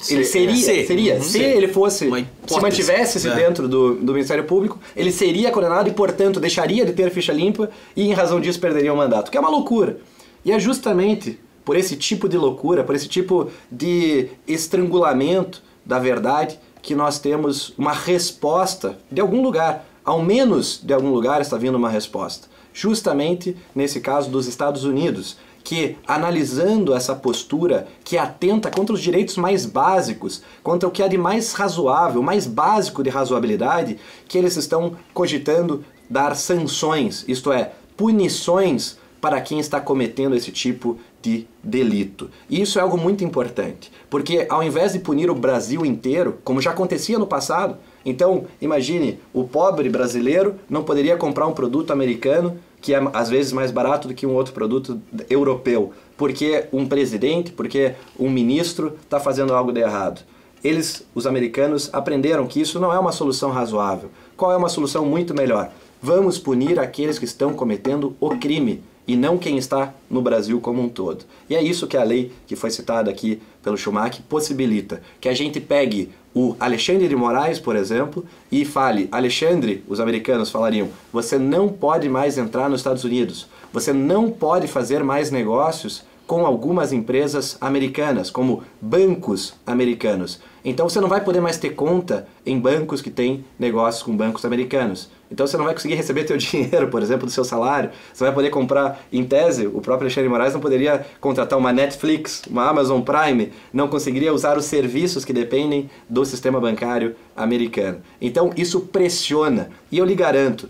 ele seria. Se ele fosse, se mantivesse-se dentro do Ministério Público, ele seria condenado e, portanto, deixaria de ter ficha limpa e, em razão disso, perderia o mandato. Que é uma loucura. E é justamente por esse tipo de loucura, por esse tipo de estrangulamento da verdade, que nós temos uma resposta de algum lugar. Ao menos de algum lugar está vindo uma resposta. Justamente nesse caso dos Estados Unidos, que, analisando essa postura que atenta contra os direitos mais básicos, contra o que há de mais razoável, mais básico de razoabilidade, que eles estão cogitando dar sanções, isto é, punições para quem está cometendo esse tipo de delito. E isso é algo muito importante, porque ao invés de punir o Brasil inteiro, como já acontecia no passado, então imagine, o pobre brasileiro não poderia comprar um produto americano que é às vezes mais barato do que um outro produto europeu, porque um presidente, porque um ministro está fazendo algo de errado. Eles, os americanos, aprenderam que isso não é uma solução razoável. Qual é uma solução muito melhor? Vamos punir aqueles que estão cometendo o crime, e não quem está no Brasil como um todo. E é isso que a lei que foi citada aqui pelo Schumacher possibilita, que a gente pegue o Alexandre de Moraes, por exemplo, e fale, Alexandre, os americanos falariam, você não pode mais entrar nos Estados Unidos, você não pode fazer mais negócios com algumas empresas americanas, como bancos americanos. Então você não vai poder mais ter conta em bancos que têm negócios com bancos americanos. Então você não vai conseguir receber teu dinheiro, por exemplo, do seu salário. Você vai poder comprar, em tese, o próprio Alexandre de Moraes não poderia contratar uma Netflix, uma Amazon Prime, não conseguiria usar os serviços que dependem do sistema bancário americano. Então isso pressiona. E eu lhe garanto,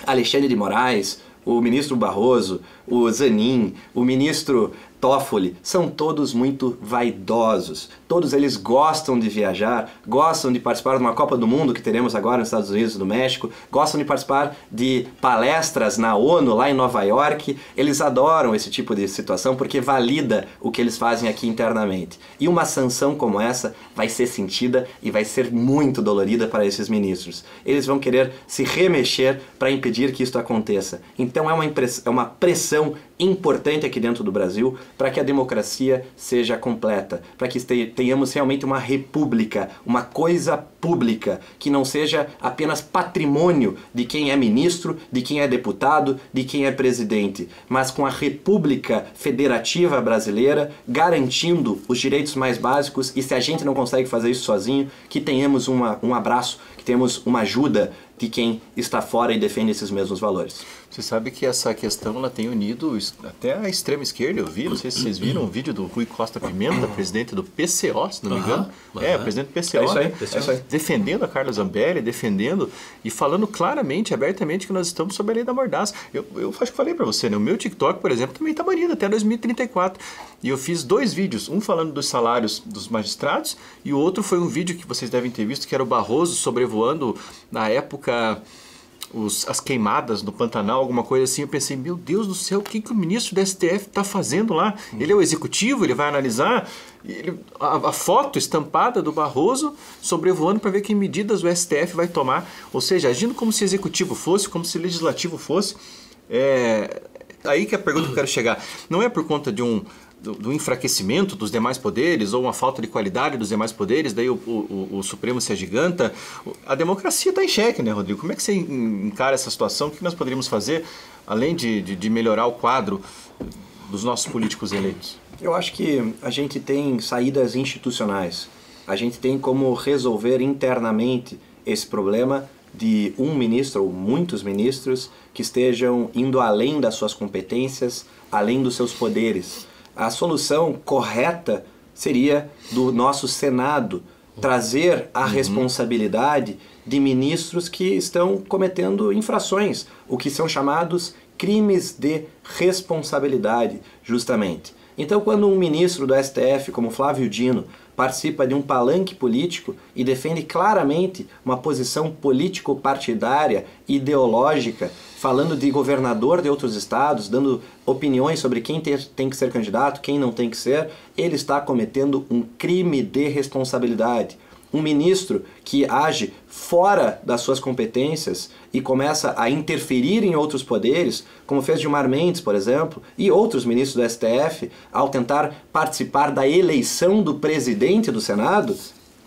Alexandre de Moraes, o ministro Barroso, o Zanin, o ministro Toffoli, são todos muito vaidosos. Todos eles gostam de viajar, gostam de participar de uma Copa do Mundo que teremos agora nos Estados Unidos e no México, gostam de participar de palestras na ONU lá em Nova York. Eles adoram esse tipo de situação porque valida o que eles fazem aqui internamente. E uma sanção como essa vai ser sentida e vai ser muito dolorida para esses ministros. Eles vão querer se remexer para impedir que isso aconteça. Então é uma pressão importante aqui dentro do Brasil para que a democracia seja completa, para que tenhamos realmente uma república, uma coisa pública, que não seja apenas patrimônio de quem é ministro, de quem é deputado, de quem é presidente, mas com a República Federativa Brasileira garantindo os direitos mais básicos, e se a gente não consegue fazer isso sozinho, que tenhamos um abraço, que tenhamos uma ajuda de quem está fora e defende esses mesmos valores. Você sabe que essa questão ela tem unido até a extrema esquerda. Eu vi, não sei se vocês viram um vídeo do Rui Costa Pimenta, presidente do PCO, se não me engano. É, o presidente do PCO. É isso aí. Defendendo a Carla Zambelli, defendendo e falando claramente, abertamente, que nós estamos sob a lei da mordaça. Eu acho que falei para você, né? O meu TikTok, por exemplo, também está banido até 2034. E eu fiz 2 vídeos, um falando dos salários dos magistrados e o outro foi um vídeo que vocês devem ter visto, que era o Barroso sobrevoando, na época, as queimadas no Pantanal, alguma coisa assim. Eu pensei, meu Deus do céu, o que o ministro do STF está fazendo lá? Ele é o executivo, ele vai analisar a foto estampada do Barroso sobrevoando para ver que medidas o STF vai tomar, ou seja, agindo como se executivo fosse, como se legislativo fosse. Aí que é a pergunta que eu quero chegar. Não é por conta do enfraquecimento dos demais poderes ou uma falta de qualidade dos demais poderes, daí o Supremo se agiganta. A democracia está em xeque, né, Rodrigo? Como é que você encara essa situação? O que nós poderíamos fazer, além de melhorar o quadro dos nossos políticos eleitos? Eu acho que a gente tem saídas institucionais. A gente tem como resolver internamente esse problema de um ministro ou muitos ministros que estejam indo além das suas competências, além dos seus poderes. A solução correta seria do nosso Senado trazer a responsabilidade de ministros que estão cometendo infrações, o que são chamados crimes de responsabilidade, justamente. Então, quando um ministro do STF, como Flávio Dino, participa de um palanque político e defende claramente uma posição político-partidária, ideológica, falando de governador de outros estados, dando opiniões sobre quem tem que ser candidato, quem não tem que ser, ele está cometendo um crime de responsabilidade. Um ministro que age fora das suas competências e começa a interferir em outros poderes, como fez Gilmar Mendes, por exemplo, e outros ministros do STF, ao tentar participar da eleição do presidente do Senado,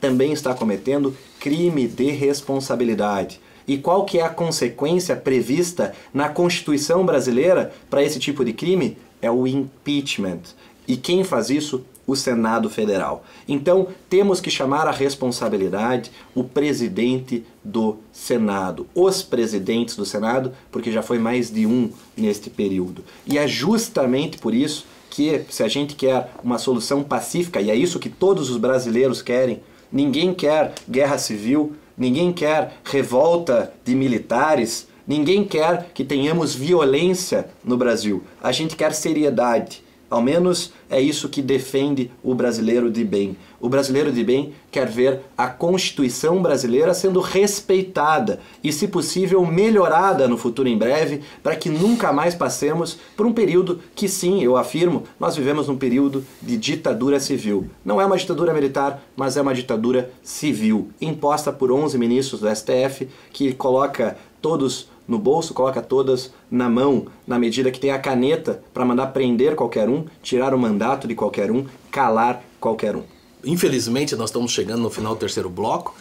também está cometendo crime de responsabilidade. E qual que é a consequência prevista na Constituição brasileira para esse tipo de crime? É o impeachment. E quem faz isso? O Senado Federal. Então, temos que chamar a responsabilidade o presidente do Senado, os presidentes do Senado, porque já foi mais de um neste período. E é justamente por isso que, se a gente quer uma solução pacífica, e é isso que todos os brasileiros querem, ninguém quer guerra civil, ninguém quer revolta de militares, ninguém quer que tenhamos violência no Brasil. A gente quer seriedade. Ao menos é isso que defende o brasileiro de bem. O brasileiro de bem quer ver a Constituição brasileira sendo respeitada e, se possível, melhorada no futuro em breve, para que nunca mais passemos por um período que, sim, eu afirmo, nós vivemos num período de ditadura civil. Não é uma ditadura militar, mas é uma ditadura civil, imposta por 11 ministros do STF, que coloca todos no bolso, coloca todas na mão, na medida que tem a caneta para mandar prender qualquer um, tirar o mandato de qualquer um, calar qualquer um. Infelizmente, nós estamos chegando no final do terceiro bloco.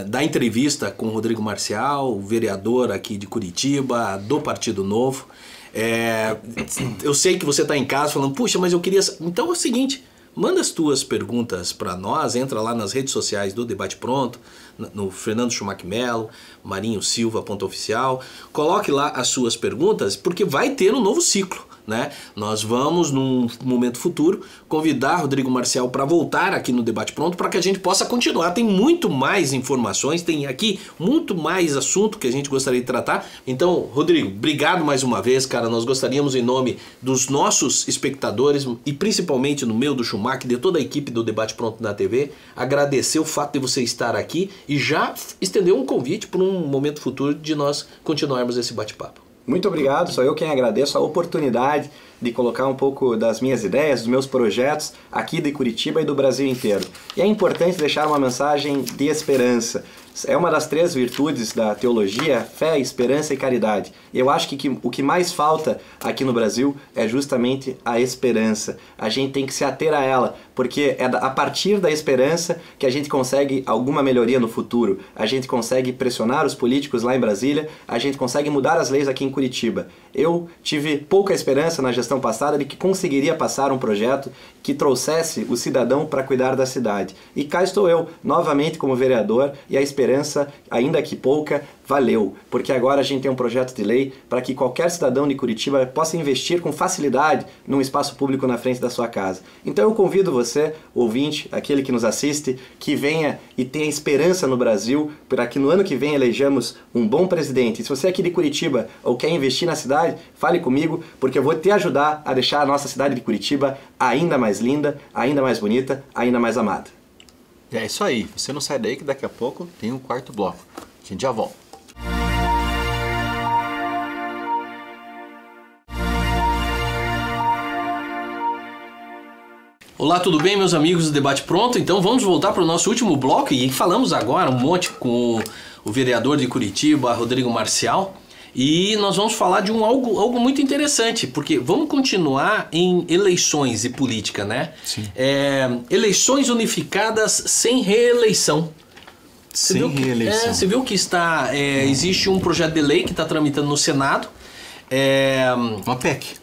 Da entrevista com o Rodrigo Marcial, vereador aqui de Curitiba, do Partido Novo. Eu sei que você está em casa falando, puxa, mas eu queria... Então é o seguinte, manda as tuas perguntas para nós, entra lá nas redes sociais do Debate Pronto, no Fernando Schumacher Melo, Marinho Silva, _oficial, coloque lá as suas perguntas, porque vai ter um novo ciclo. né? Nós vamos, num momento futuro, convidar Rodrigo Marcial para voltar aqui no Debate Pronto para que a gente possa continuar. Tem muito mais informações, tem aqui muito mais assunto que a gente gostaria de tratar. Então, Rodrigo, obrigado mais uma vez, cara. Nós gostaríamos, em nome dos nossos espectadores e principalmente no meu, do Schumacher, de toda a equipe do Debate Pronto na TV, agradecer o fato de você estar aqui e já estender um convite para um momento futuro de nós continuarmos esse bate-papo. Muito obrigado, sou eu quem agradeço a oportunidade de colocar um pouco das minhas ideias, dos meus projetos aqui de Curitiba e do Brasil inteiro. E é importante deixar uma mensagem de esperança. É uma das 3 virtudes da teologia: fé, esperança e caridade. E eu acho que o que mais falta aqui no Brasil é justamente a esperança. A gente tem que se ater a ela, porque é a partir da esperança que a gente consegue alguma melhoria no futuro. A gente consegue pressionar os políticos lá em Brasília, a gente consegue mudar as leis aqui em Curitiba. Eu tive pouca esperança na gestão passada de que conseguiria passar um projeto que trouxesse o cidadão para cuidar da cidade. E cá estou eu, novamente como vereador, e a esperança, ainda que pouca, valeu, porque agora a gente tem um projeto de lei para que qualquer cidadão de Curitiba possa investir com facilidade num espaço público na frente da sua casa. Então eu convido você, ouvinte, aquele que nos assiste, que venha e tenha esperança no Brasil, para que no ano que vem elejamos um bom presidente. E se você é aqui de Curitiba ou quer investir na cidade, fale comigo, porque eu vou te ajudar a deixar a nossa cidade de Curitiba ainda mais linda, ainda mais bonita, ainda mais amada. É isso aí, você não sai daí que daqui a pouco tem um 4º bloco. A gente já volta. Olá, tudo bem, meus amigos do Debate Pronto? Então vamos voltar para o nosso último bloco e falamos agora um monte com o vereador de Curitiba, Rodrigo Marcial, e nós vamos falar de algo muito interessante, porque vamos continuar em eleições e política, né? Sim. Eleições unificadas sem reeleição. Sem reeleição. Você viu que existe um projeto de lei que está tramitando no Senado. Uma PEC.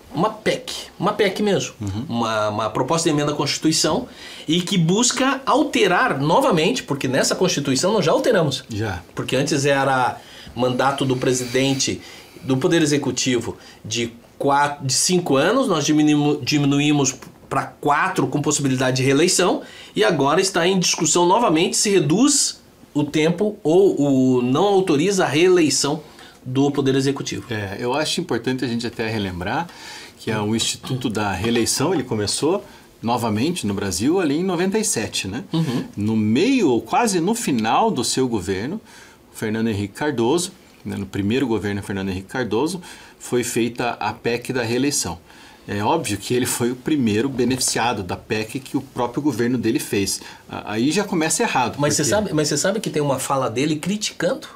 Uma PEC mesmo, uma proposta de emenda à Constituição, e que busca alterar novamente, porque nessa Constituição nós já alteramos. Já. Porque antes era mandato do presidente do Poder Executivo de 5 anos, nós diminuímos para 4 com possibilidade de reeleição, e agora está em discussão novamente se reduz o tempo ou não autoriza a reeleição do Poder Executivo. Eu acho importante a gente até relembrar que o Instituto da Reeleição, ele começou novamente no Brasil ali em 97, né? No meio, ou quase no final do seu governo, Fernando Henrique Cardoso, né, no primeiro governo Fernando Henrique Cardoso, foi feita a PEC da reeleição. É óbvio que ele foi o primeiro beneficiado da PEC que o próprio governo dele fez. Aí já começa errado. Mas você sabe que tem uma fala dele criticando?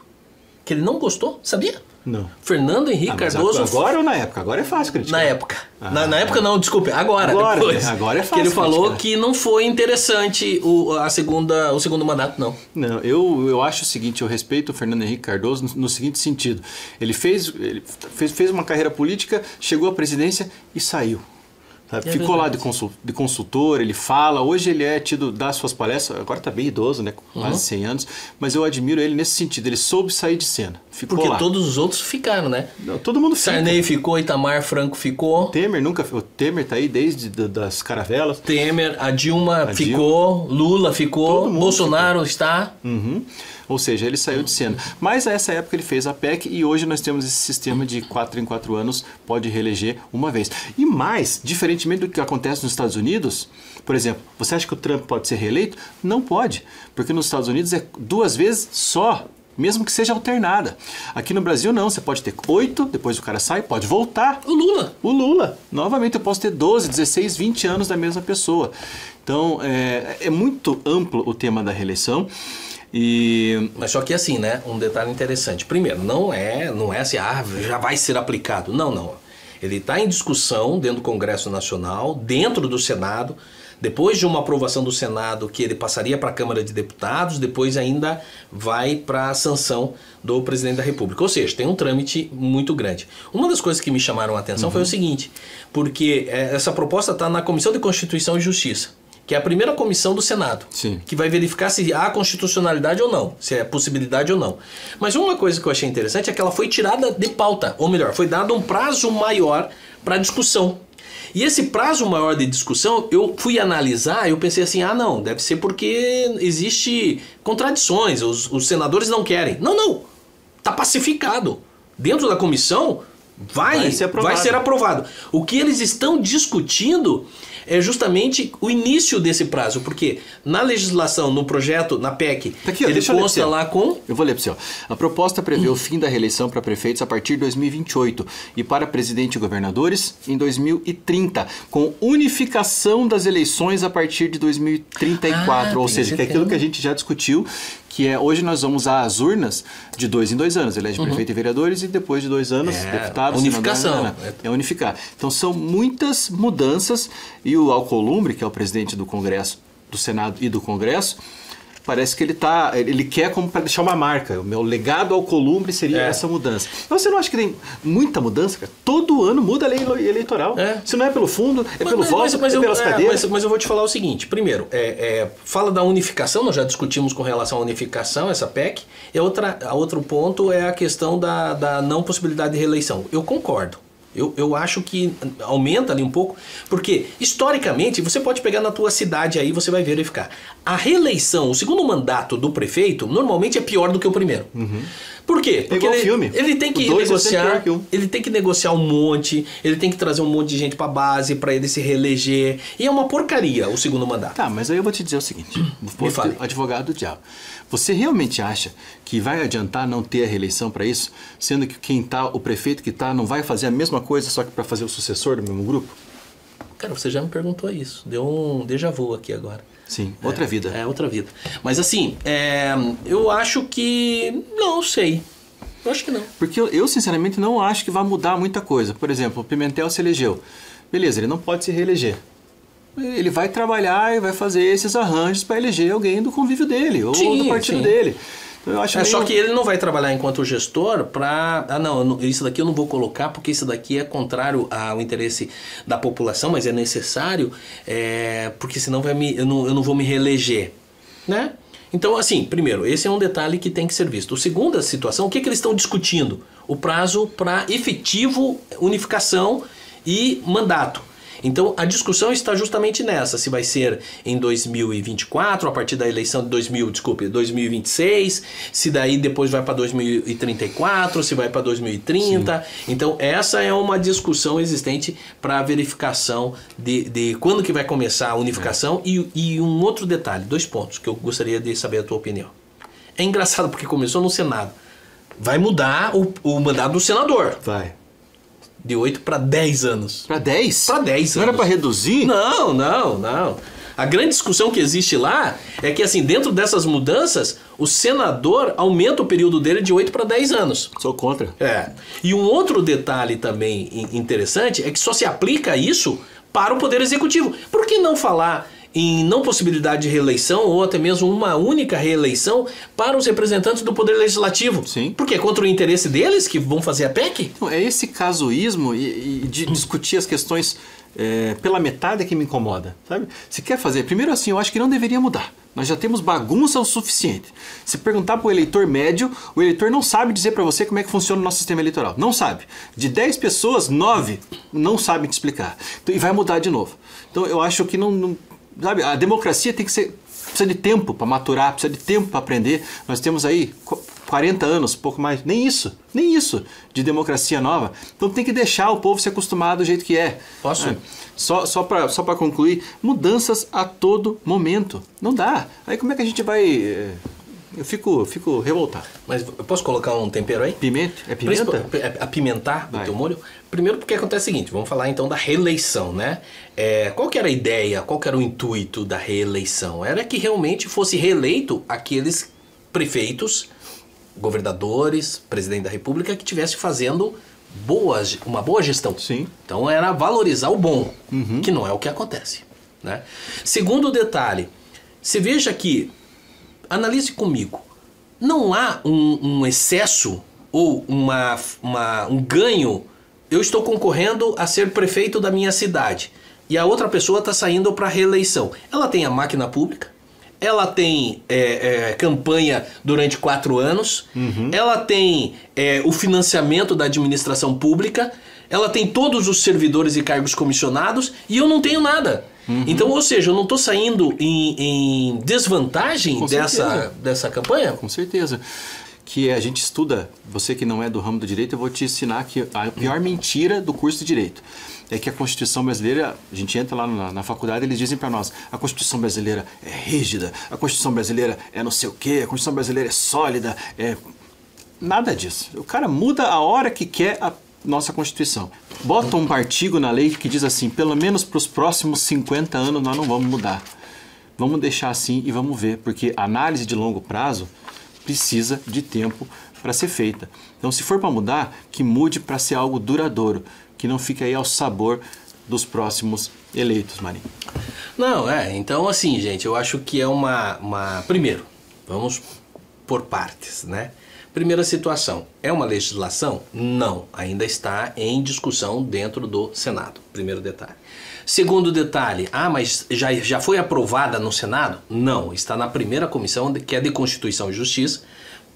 Que ele não gostou? Sabia? Não. Fernando Henrique Cardoso... Agora ou na época? Agora é fácil criticar. Na época. Na época não, desculpe. Agora depois. Agora é fácil que ele falou criticar. que não foi interessante o segundo mandato, não. Não, eu acho o seguinte, eu respeito o Fernando Henrique Cardoso no seguinte sentido. Ele fez uma carreira política, chegou à presidência e saiu. Ficou lá de consultor, ele fala, hoje ele é tido, dá suas palestras, agora está bem idoso, né, com quase 100 anos, mas eu admiro ele nesse sentido, ele soube sair de cena, ficou Porque lá. todos os outros ficaram, né? Não, todo mundo fica. Sarney ficou, Itamar Franco ficou. O Temer tá aí desde das caravelas. Temer, a Dilma ficou, Lula ficou, Bolsonaro está... Ou seja, ele saiu de cena. Mas a essa época ele fez a PEC e hoje nós temos esse sistema de 4 em 4 anos, pode reeleger uma vez. E mais, diferentemente do que acontece nos Estados Unidos, por exemplo, você acha que o Trump pode ser reeleito? Não pode, porque nos Estados Unidos é 2 vezes só, mesmo que seja alternada. Aqui no Brasil não, você pode ter 8, depois o cara sai, pode voltar. O Lula. Novamente eu posso ter 12, 16, 20 anos da mesma pessoa. Então é muito amplo o tema da reeleição. Mas só que assim, né? Um detalhe interessante. Primeiro, não é assim, já vai ser aplicado. Não. Ele está em discussão dentro do Congresso Nacional, dentro do Senado, depois de uma aprovação do Senado que ele passaria para a Câmara de Deputados, depois ainda vai para a sanção do Presidente da República. Ou seja, tem um trâmite muito grande. Uma das coisas que me chamaram a atenção foi o seguinte, porque essa proposta está na Comissão de Constituição e Justiça, que é a primeira comissão do Senado, Sim. que vai verificar se há constitucionalidade ou não, se é possibilidade ou não. Mas uma coisa que eu achei interessante é que ela foi tirada de pauta, ou melhor, foi dado um prazo maior para discussão. E esse prazo maior de discussão, eu fui analisar, eu pensei assim, não, deve ser porque existe contradições, os senadores não querem. Não, está pacificado. Dentro da comissão vai ser aprovado. O que eles estão discutindo é justamente o início desse prazo, porque na legislação, no projeto, na PEC, aqui, ó, ele consta lá com... Eu vou ler para você. A proposta prevê o fim da reeleição para prefeitos a partir de 2028 e para presidente e governadores em 2030, com unificação das eleições a partir de 2034, ou seja, que é aquilo que a gente já discutiu, que é hoje nós vamos usar as urnas de 2 em 2 anos, elege prefeito e vereadores e depois de 2 anos deputados. Unificação. É unificar. Então são muitas mudanças e o Alcolumbre, que é o presidente do Congresso, do Senado e do Congresso, parece que ele quer como para deixar uma marca. O meu legado ao Alcolumbre seria essa mudança. Então você não acha que tem muita mudança, cara? Todo ano muda a lei eleitoral. Se não é pelo fundo, pelo voto, é pelas cadeiras. Mas eu vou te falar o seguinte. Primeiro, fala da unificação, nós já discutimos com relação à unificação, essa PEC. E outro ponto é a questão da não possibilidade de reeleição. Eu concordo. Eu acho que aumenta ali um pouco, porque historicamente você pode pegar na tua cidade aí, você vai verificar. A reeleição, o segundo mandato do prefeito, normalmente é pior do que o primeiro. Por quê? Porque ele tem que negociar, ele tem que negociar um monte, ele tem que trazer um monte de gente pra base pra ele se reeleger. E é uma porcaria o segundo mandato. Tá, mas aí eu vou te dizer o seguinte, advogado do diabo. Você realmente acha que vai adiantar não ter a reeleição para isso, sendo que o prefeito que está não vai fazer a mesma coisa só que para fazer o sucessor do mesmo grupo? Cara, você já me perguntou isso. Deu um déjà vu aqui agora. Sim, outra vida. Outra vida. Mas assim, eu acho que... Não sei. Eu acho que não. Porque eu sinceramente não acho que vai mudar muita coisa. Por exemplo, o Pimentel se elegeu. Beleza, ele não pode se reeleger. Ele vai trabalhar e vai fazer esses arranjos para eleger alguém do convívio dele ou do partido dele. Então, eu acho Só que ele não vai trabalhar enquanto gestor para... isso daqui eu não vou colocar porque isso daqui é contrário ao interesse da população, mas é necessário, porque senão eu não vou me reeleger, né? Então, assim, primeiro, esse é um detalhe que tem que ser visto. A segunda situação, o que eles estão discutindo? O prazo para efetivo unificação e mandato. Então, a discussão está justamente nessa, se vai ser em 2024, a partir da eleição de 2026, se daí depois vai para 2034, se vai para 2030. Sim. Então, essa é uma discussão existente para a verificação de quando que vai começar a unificação. E um outro detalhe, 2 pontos que eu gostaria de saber a tua opinião. É engraçado porque começou no Senado. Vai mudar o mandato do senador. Vai. De 8 para 10 anos. Para 10? Para 10 anos. Não era para reduzir? Não. A grande discussão que existe lá é que, assim, dentro dessas mudanças, o senador aumenta o período dele de 8 para 10 anos. Sou contra. E um outro detalhe também interessante é que só se aplica isso para o Poder Executivo. Por que não falar em não possibilidade de reeleição ou até mesmo uma única reeleição para os representantes do Poder Legislativo? Sim. Porque é contra o interesse deles que vão fazer a PEC? Então, é esse casuísmo e de discutir as questões pela metade que me incomoda, sabe? Se quer fazer, primeiro assim, eu acho que não deveria mudar. Nós já temos bagunça o suficiente. Se perguntar para o eleitor médio, o eleitor não sabe dizer para você como é que funciona o nosso sistema eleitoral. Não sabe. De 10 pessoas, 9 não sabem te explicar. Então, e vai mudar de novo. Então eu acho que não sabe, a democracia tem que ser, precisa de tempo para maturar, precisa de tempo para aprender. Nós temos aí 40 anos, pouco mais, nem isso de democracia nova. Então tem que deixar o povo se acostumar do jeito que é. Posso? Só para concluir, mudanças a todo momento. Não dá. Aí como é que a gente vai... Eu fico revoltado. Mas eu posso colocar um tempero aí? Pimenta? É pimenta? Apimentar o teu molho? Primeiro porque acontece o seguinte, vamos falar então da reeleição, né? Qual que era a ideia, qual que era o intuito da reeleição? Era que realmente fosse reeleito aqueles prefeitos, governadores, presidente da república que estivesse fazendo uma boa gestão. Sim. Então era valorizar o bom, que não é o que acontece, né? Segundo detalhe, você veja que analise comigo. Não há um excesso ou um ganho. Eu estou concorrendo a ser prefeito da minha cidade. e a outra pessoa está saindo para reeleição. Ela tem a máquina pública, ela tem campanha durante 4 anos, ela tem o financiamento da administração pública, ela tem todos os servidores e cargos comissionados e eu não tenho nada. Então, ou seja, eu não estou saindo em desvantagem dessa campanha? Com certeza. Que a gente estuda, você que não é do ramo do direito, eu vou te ensinar que a pior mentira do curso de direito é que a Constituição brasileira, a gente entra lá na faculdade, eles dizem para nós, a Constituição brasileira é rígida, a Constituição brasileira é não sei o quê, a Constituição brasileira é sólida, nada disso. O cara muda a hora que quer a nossa Constituição. Bota um artigo na lei que diz assim, pelo menos para os próximos 50 anos nós não vamos mudar. Vamos deixar assim e vamos ver, porque a análise de longo prazo precisa de tempo para ser feita. Então, se for para mudar, que mude para ser algo duradouro, que não fique aí ao sabor dos próximos eleitos, Marinho. Não, então assim, gente, eu acho que é Primeiro, vamos por partes, né? Primeira situação, é uma legislação? Não, ainda está em discussão dentro do Senado, primeiro detalhe. Segundo detalhe, mas já foi aprovada no Senado? Não, está na primeira comissão, que é de Constituição e Justiça.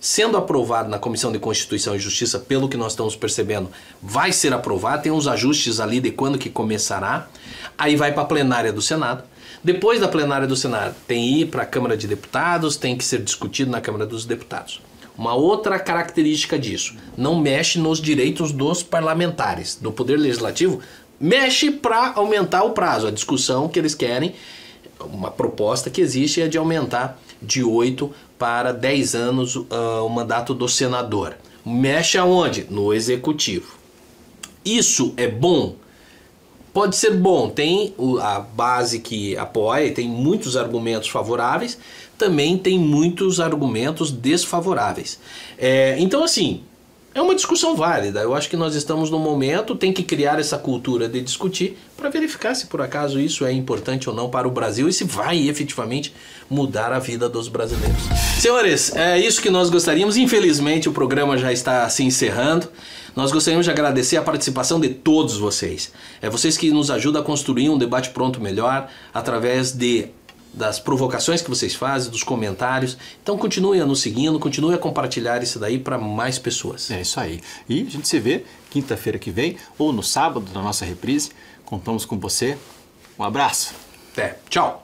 Sendo aprovado na Comissão de Constituição e Justiça, pelo que nós estamos percebendo, vai ser aprovado, tem uns ajustes ali de quando que começará, aí vai para a plenária do Senado. Depois da plenária do Senado, tem que ir para a Câmara de Deputados, tem que ser discutido na Câmara dos Deputados. Uma outra característica disso, não mexe nos direitos dos parlamentares, do Poder Legislativo, mexe para aumentar o prazo. A discussão que eles querem, uma proposta que existe é de aumentar de 8 para 10 anos o mandato do senador. Mexe aonde? No Executivo. Isso é bom? Pode ser bom, tem a base que apoia, tem muitos argumentos favoráveis, também tem muitos argumentos desfavoráveis. Então assim, é uma discussão válida. Eu acho que nós estamos no momento, tem que criar essa cultura de discutir para verificar se por acaso isso é importante ou não para o Brasil e se vai efetivamente mudar a vida dos brasileiros. Senhores, é isso que nós gostaríamos. Infelizmente o programa já está se encerrando. Nós gostaríamos de agradecer a participação de todos vocês. Vocês que nos ajudam a construir um debate pronto melhor através das provocações que vocês fazem, dos comentários. Então continue a nos seguindo, continue a compartilhar isso daí para mais pessoas. É isso aí. E a gente se vê quinta-feira que vem ou no sábado na nossa reprise. Contamos com você. Um abraço. Tchau.